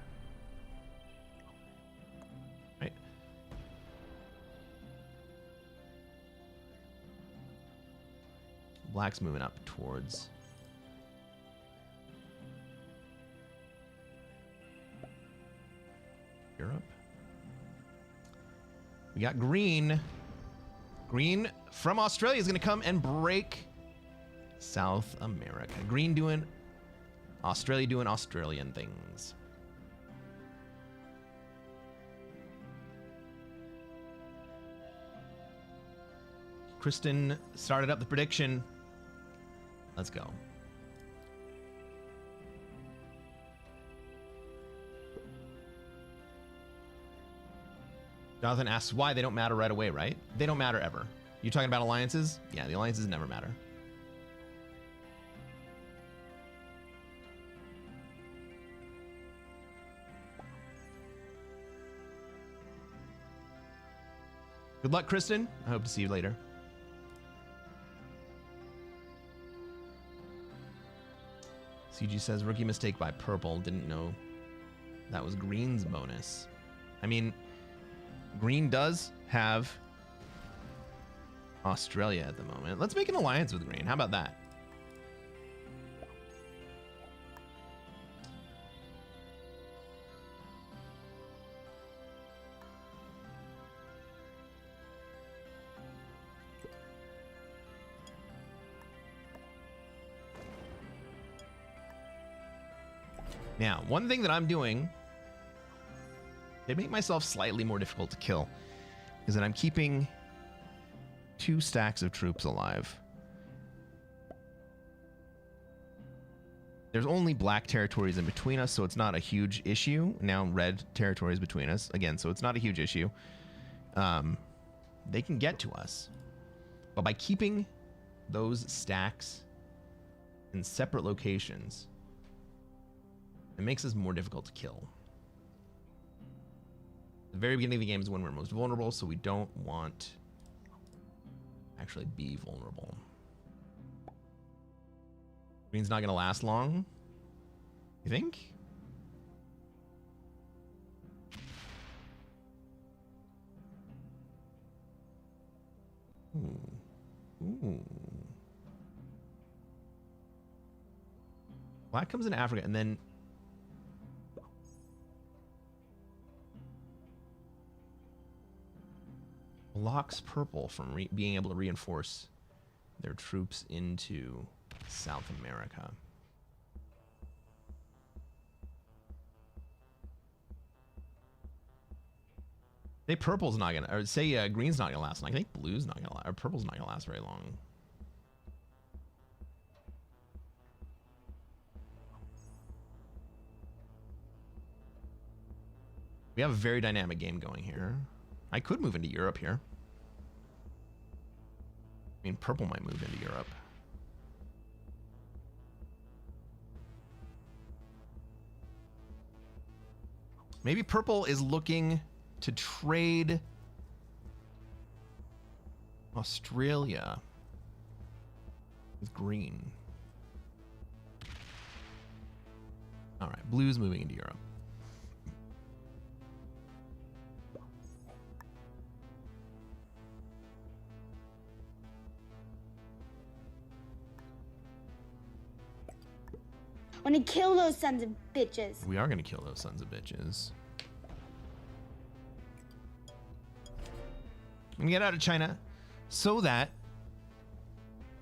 Right. Black's moving up towards Europe. We got green. Green from Australia is going to come and break South America. Green doing Australia doing Australian things. Kristen started up the prediction. Let's go. Jonathan asks why they don't matter right away, right? They don't matter ever. You talking about alliances? Yeah, the alliances never matter. Good luck, Kristen. I hope to see you later. CG says, rookie mistake by purple. Didn't know that was green's bonus. I mean, green does have Australia at the moment. Let's make an alliance with green. How about that? Now, one thing that I'm doing to make myself slightly more difficult to kill is that I'm keeping 2 stacks of troops alive. There's only black territories in between us, so it's not a huge issue. Now red territories between us, again, so it's not a huge issue. They can get to us. But by keeping those stacks in separate locations, It makes us more difficult to kill. The very beginning of the game is when we're most vulnerable, so we don't want actually be vulnerable. Green's not gonna last long. You think? Ooh. Ooh. Black comes in Africa and then blocks purple from being able to reinforce their troops into South America. Say purple's not gonna, or say green's not gonna last long. I think blue's not gonna last, or purple's not gonna last very long. We have a very dynamic game going here. I could move into Europe here. I mean, purple might move into Europe. Maybe purple is looking to trade Australia with green. All right, blue's moving into Europe. Want to kill those sons of bitches. We are going to kill those sons of bitches. And get out of China so that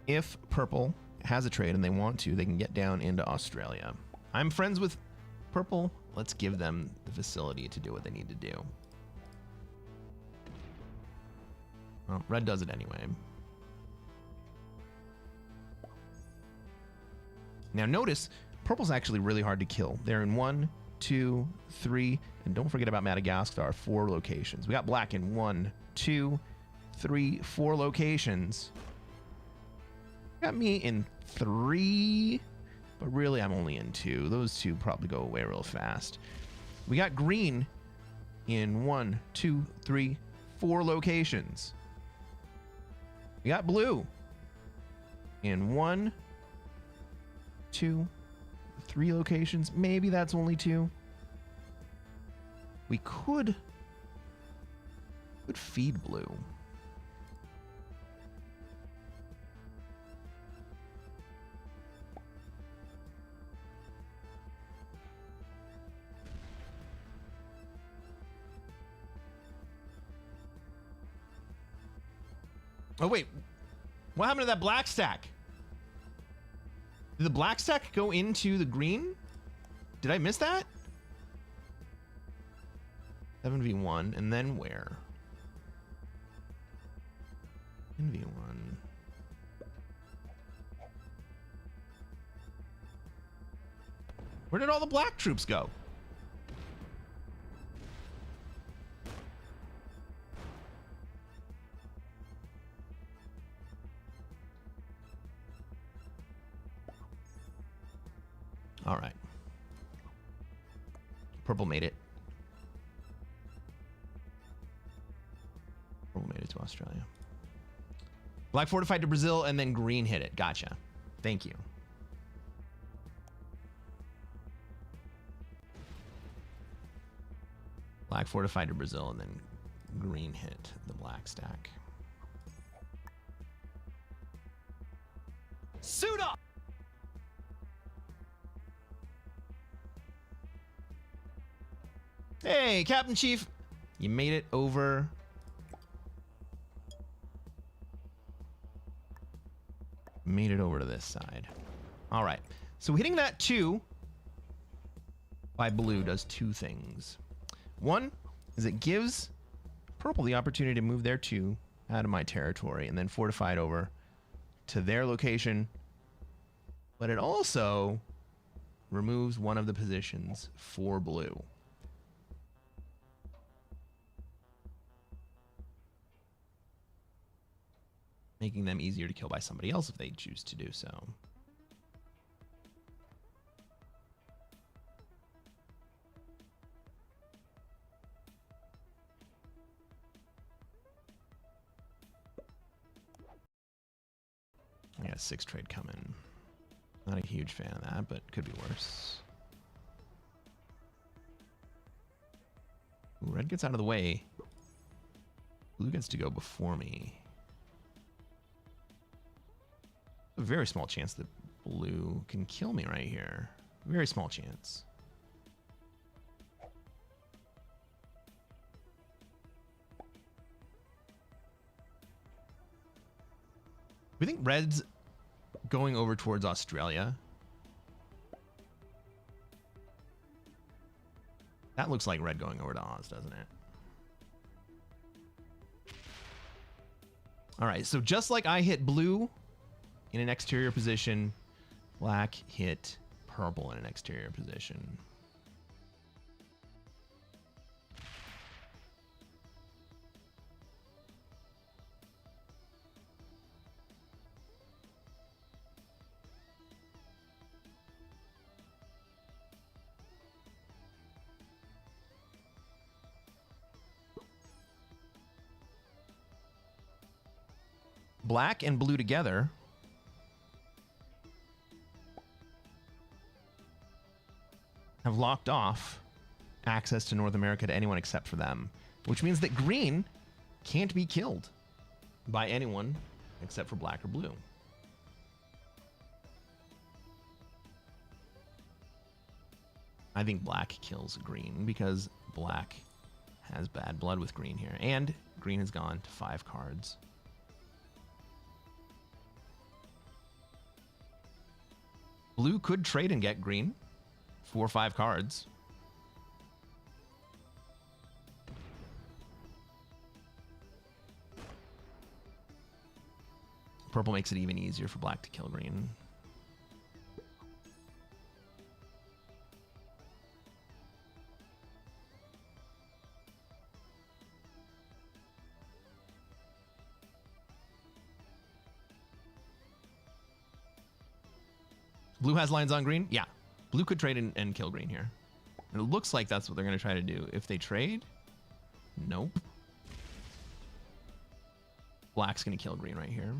if purple has a trade and they want to, they can get down into Australia. I'm friends with purple. Let's give them the facility to do what they need to do. Well, red does it anyway. Now notice, purple's actually really hard to kill. They're in 1, 2, 3, and don't forget about Madagascar, 4 locations. We got black in 1, 2, 3, 4 locations. Got me in 3, but really I'm only in 2. Those 2 probably go away real fast. We got green in 1, 2, 3, 4 locations. We got blue in 1, 2, 3 locations. Maybe that's only 2. We could feed blue. Oh wait, what happened to that black stack? Did the black stack go into the green? Did I miss that? 7v1, and then where? 10v1. Where did all the black troops go? All right. Purple made it. Purple made it to Australia. Black fortified to Brazil, and then green hit it. Gotcha. Thank you. Black fortified to Brazil, and then green hit the black stack. Suit up! Hey, Captain Chief, you made it over. Made it over to this side. All right, so hitting that 2 by blue does 2 things. One is it gives purple the opportunity to move their 2 out of my territory and then fortify it over to their location, but it also removes one of the positions for blue. Making them easier to kill by somebody else if they choose to do so. 6 trade coming. Not a huge fan of that, but could be worse. Ooh, red gets out of the way. Blue gets to go before me. A very small chance that blue can kill me right here. Very small chance. We think red's going over towards Australia. That looks like red going over to Oz, doesn't it? All right, so just like I hit blue in an exterior position, black hit purple in an exterior position. Black and blue together have locked off access to North America to anyone except for them, which means that green can't be killed by anyone except for black or blue. I think black kills green because black has bad blood with green here, and green has gone to 5 cards. Blue could trade and get green for 5 cards. Purple makes it even easier for black to kill green. Blue has lines on green? Yeah. Blue could trade and kill green here. And it looks like that's what they're going to try to do. If they trade, nope. Black's going to kill green right here.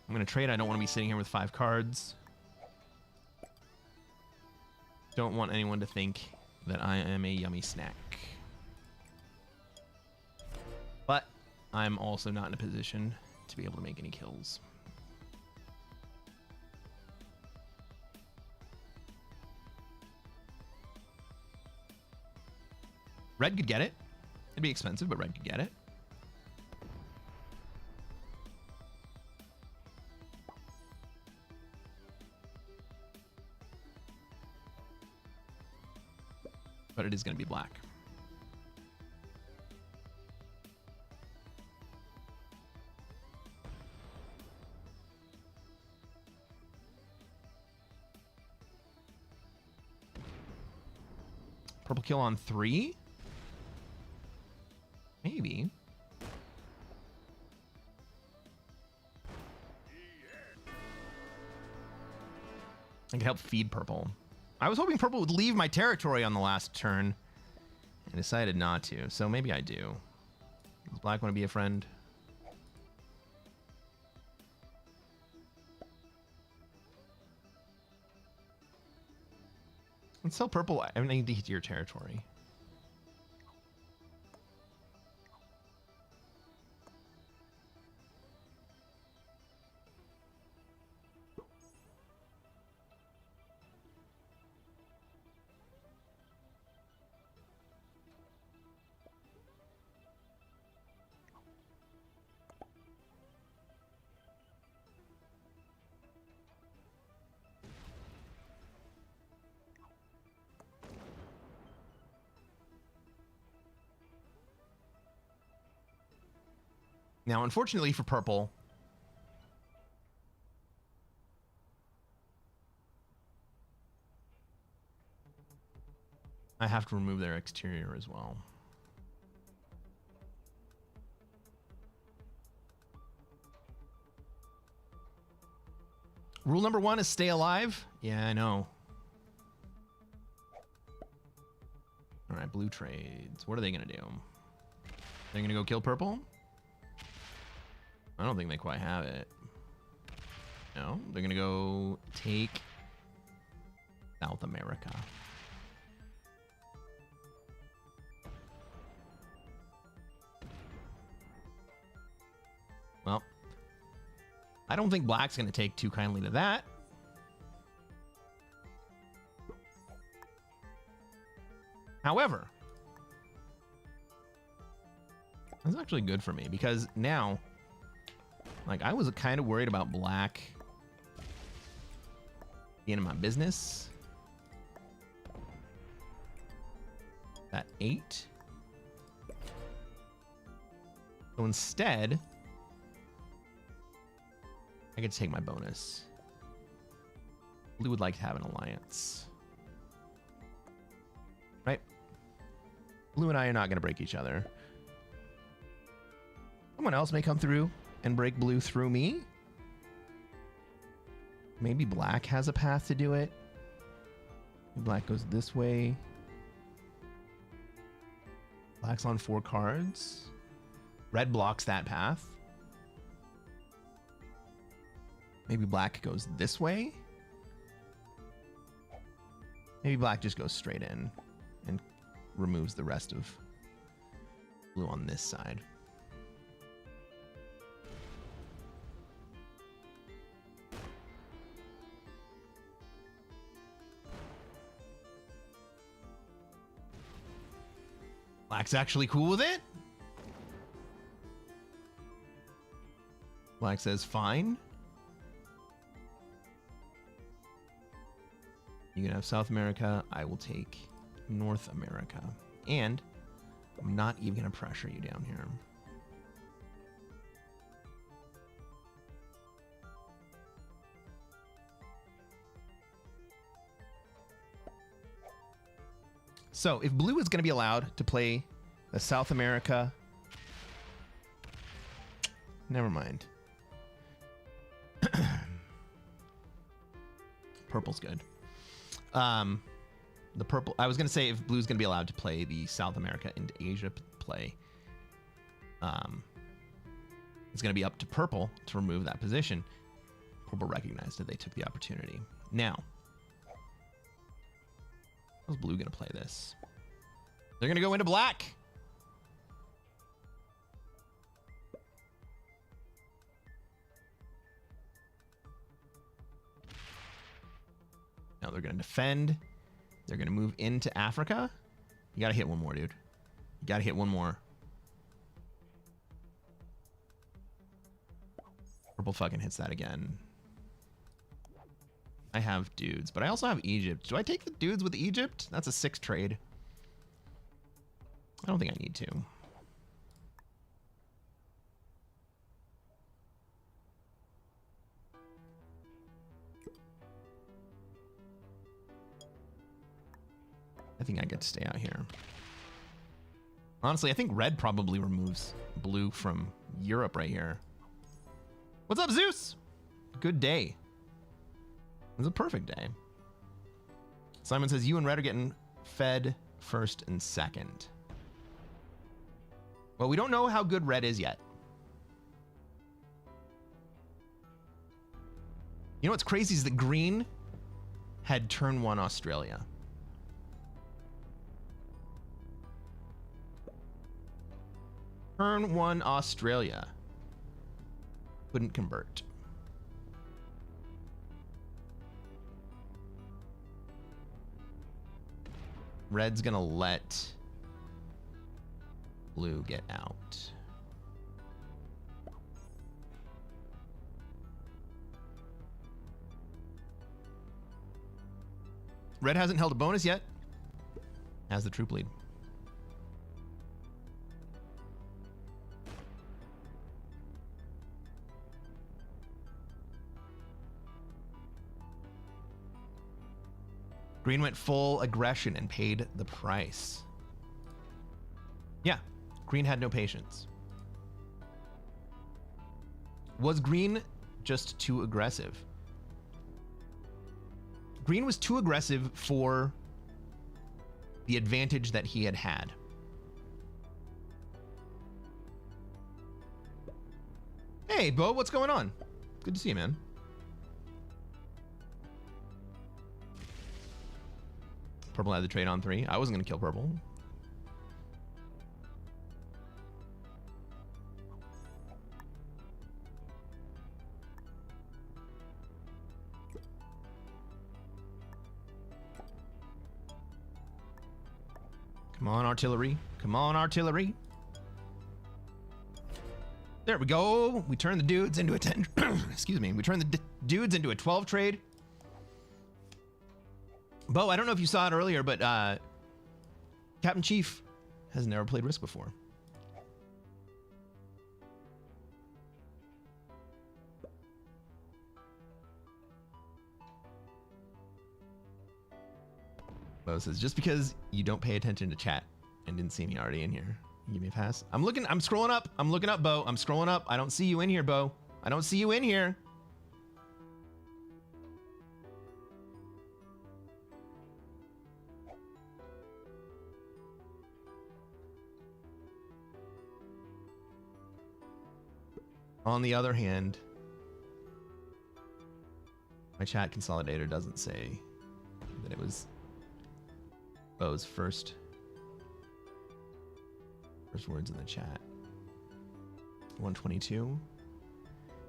I'm going to trade. I don't want to be sitting here with 5 cards. Don't want anyone to think that I am a yummy snack. But I'm also not in a position to be able to make any kills. Red could get it. It'd be expensive, but red could get it. But it is going to be black. Purple kill on 3? Maybe. I can help feed purple. I was hoping purple would leave my territory on the last turn. I decided not to, so maybe I do. Does black want to be a friend? Let's tell purple I need to hit your territory. Now, unfortunately for purple, I have to remove their exterior as well. Rule number 1 is stay alive. Yeah, I know. All right, blue trades. What are they going to do? They're going to go kill purple? I don't think they quite have it. No, they're going to go take South America. Well, I don't think black's going to take too kindly to that. However, that's actually good for me because now, like, I was kind of worried about black being in my business. That 8. So instead, I get to take my bonus. Blue would like to have an alliance. Right? Blue and I are not going to break each other. Someone else may come through and break blue through me. Maybe black has a path to do it. Black goes this way. Black's on 4 cards. Red blocks that path. Maybe black goes this way. Maybe black just goes straight in and removes the rest of blue on this side. Black's actually cool with it. Black says, fine. You can have South America. I will take North America. And I'm not even going to pressure you down here. So if blue is going to be allowed to play the South America, never mind. Purple's good. The purple, I was going to say if blue's going to be allowed to play the South America and Asia play, it's going to be up to purple to remove that position. Purple recognized that they took the opportunity. Now, how's blue going to play this? They're going to go into black. Now they're going to defend. They're going to move into Africa. You got to hit one more, dude. You got to hit one more. Purple fucking hits that again. I have dudes, but I also have Egypt. Do I take the dudes with Egypt? That's a 6 trade. I don't think I need to. I think I get to stay out here. Honestly, I think red probably removes blue from Europe right here. What's up, Zeus? Good day. It's a perfect day. Simon says you and red are getting fed first and second. Well, we don't know how good red is yet. You know what's crazy is that green had turn 1 Australia. Turn 1 Australia. Couldn't convert. Red's gonna let blue get out. Red hasn't held a bonus yet. Has the troop lead. Green went full aggression and paid the price. Yeah, green had no patience. Was green just too aggressive? Green was too aggressive for the advantage that he had. Hey, Bo, what's going on? Good to see you, man. Purple had the trade on 3. I wasn't going to kill purple. Come on, artillery. Come on, artillery. There we go. We turn the dudes into a 10. Excuse me. We turn the dudes into a 12 trade. Bo, I don't know if you saw it earlier, but Captain Chief has never played Risk before. Bo says, just because you don't pay attention to chat and didn't see me already in here, you give me a pass. I'm scrolling up. I'm looking up, Bo. I'm scrolling up. I don't see you in here, Bo. I don't see you in here. On the other hand, my chat consolidator doesn't say that it was Bo's first words in the chat. 122.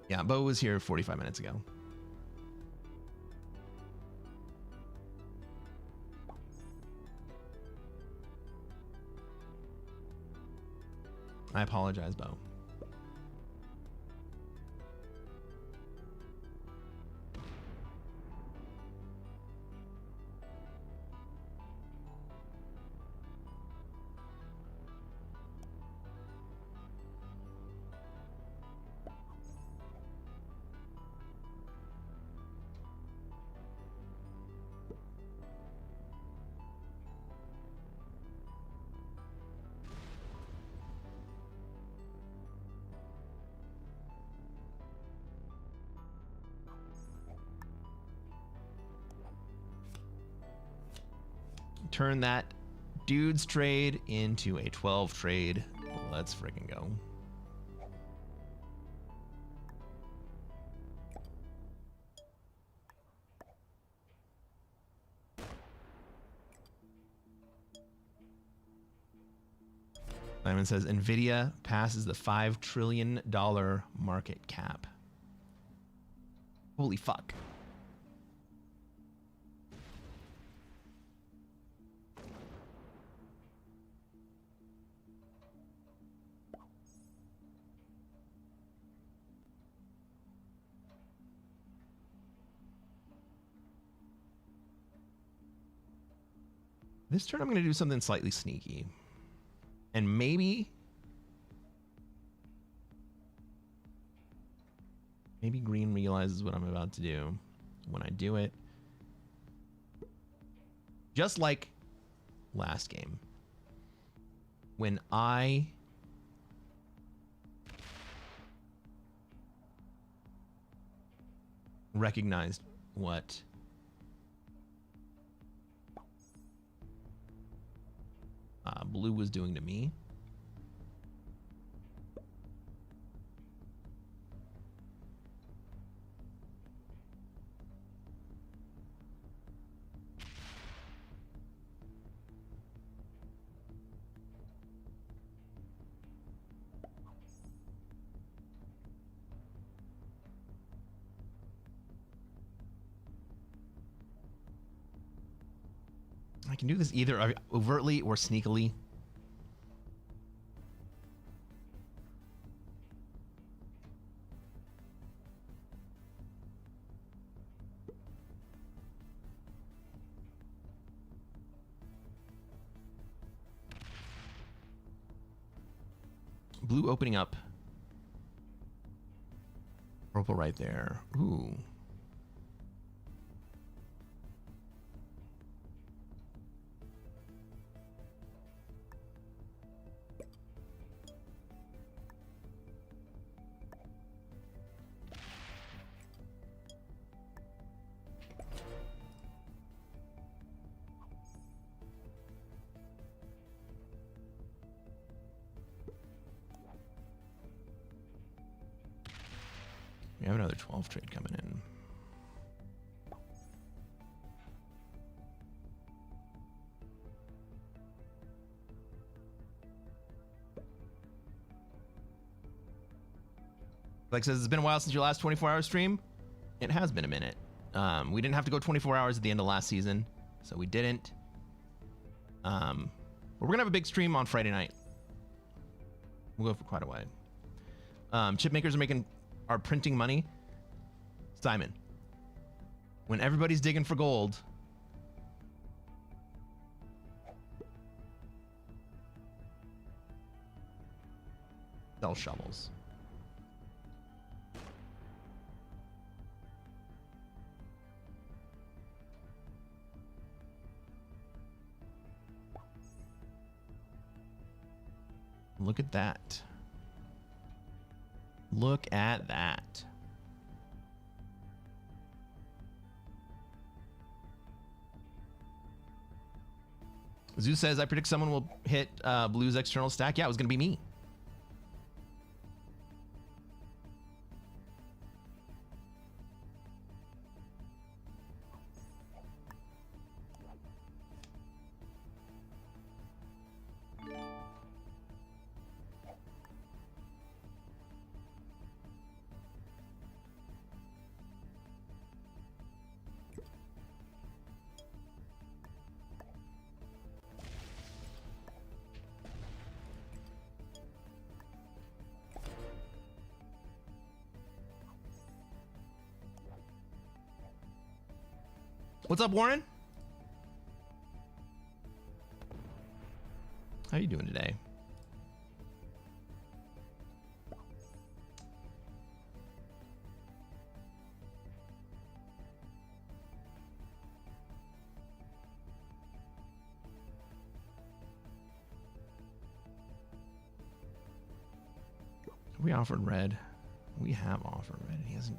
Yeah, Bo was here 45 minutes ago. I apologize, Bo. Turn that dude's trade into a 12 trade. Let's freaking go. Simon says Nvidia passes the $5 trillion market cap. Holy fuck. This turn I'm going to do something slightly sneaky. And maybe green realizes what I'm about to do when I do it. Just like last game. When I recognized what blue was doing to me. I can do this either overtly or sneakily. Blue opening up. Purple right there. Ooh. have another 12 trade coming in. Like says, it's been a while since your last 24-hour stream. It has been a minute. We didn't have to go 24 hours at the end of last season, so we didn't. But we're gonna have a big stream on Friday night. We'll go for quite a while. Chip makers are printing money. Simon, when everybody's digging for gold, sell shovels. Look at that. Look at that. Zeus says, I predict someone will hit Blue's external stack. Yeah, it was going to be me. What's up, Warren? How you doing today? We offered red. We have offered red. He hasn't.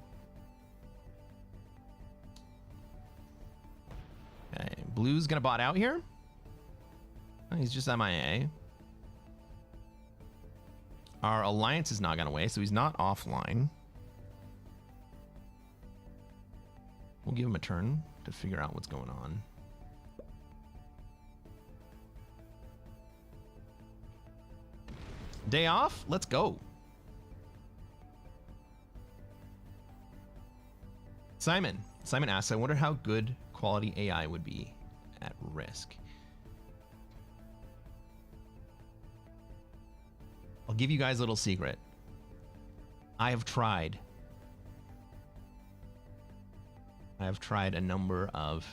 Okay, Blue's gonna bot out here. Oh, he's just MIA. Our alliance is not gone away, so he's not offline. We'll give him a turn to figure out what's going on. Day off? Let's go. Simon asks, I wonder how good quality AI would be at Risk. I'll give you guys a little secret. I have tried a number of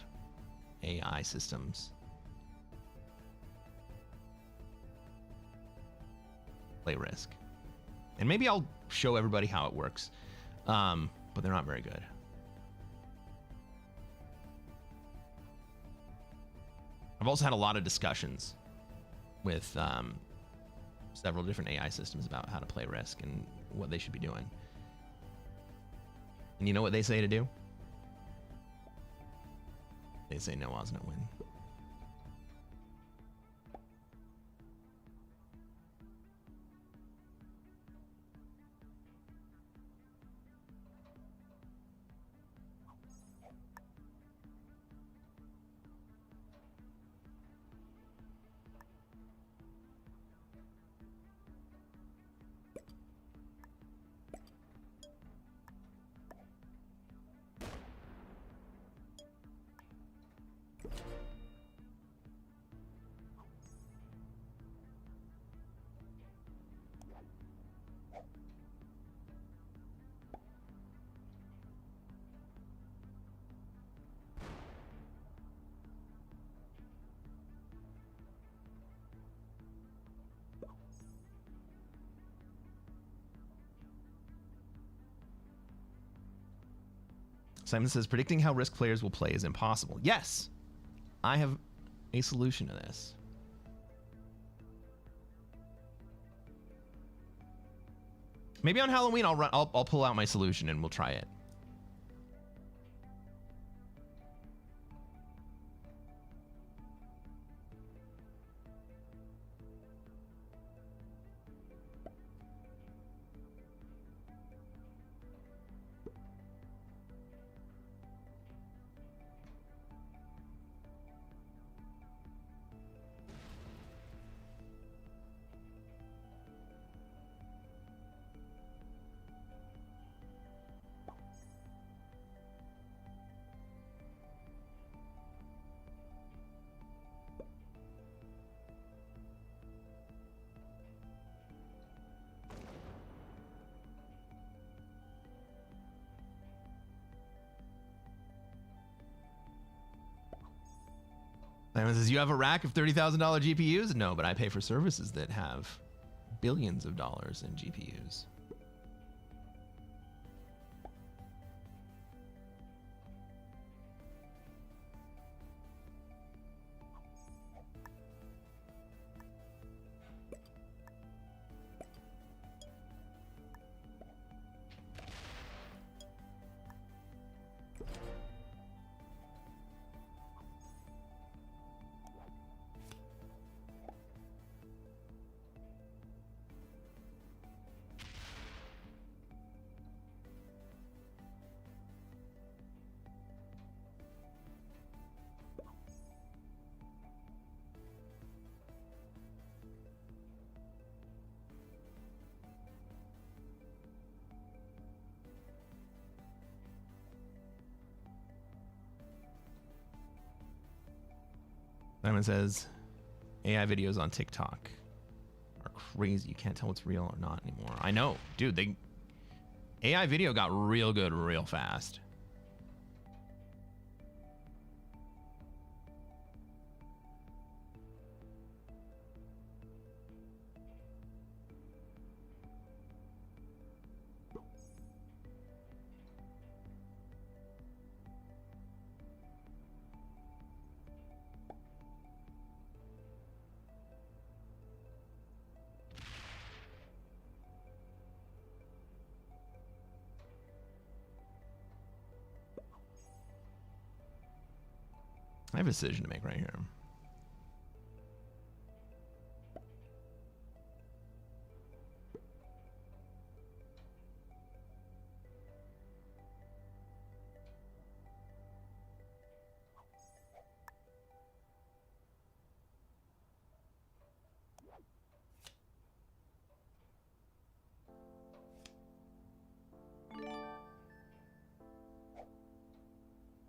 AI systems. Play Risk. And maybe I'll show everybody how it works. But they're not very good. I've also had a lot of discussions with several different AI systems about how to play Risk and what they should be doing. And you know what they say to do? They say no odds, no win. Simon says, predicting how Risk players will play is impossible. Yes, I have a solution to this. Maybe on Halloween I'll pull out my solution and we'll try it. Simon says, you have a rack of $30,000 GPUs? No, but I pay for services that have billions of dollars in GPUs. Simon says, AI videos on TikTok are crazy. You can't tell what's real or not anymore. I know, dude. AI video got real good real fast. I have a decision to make right here.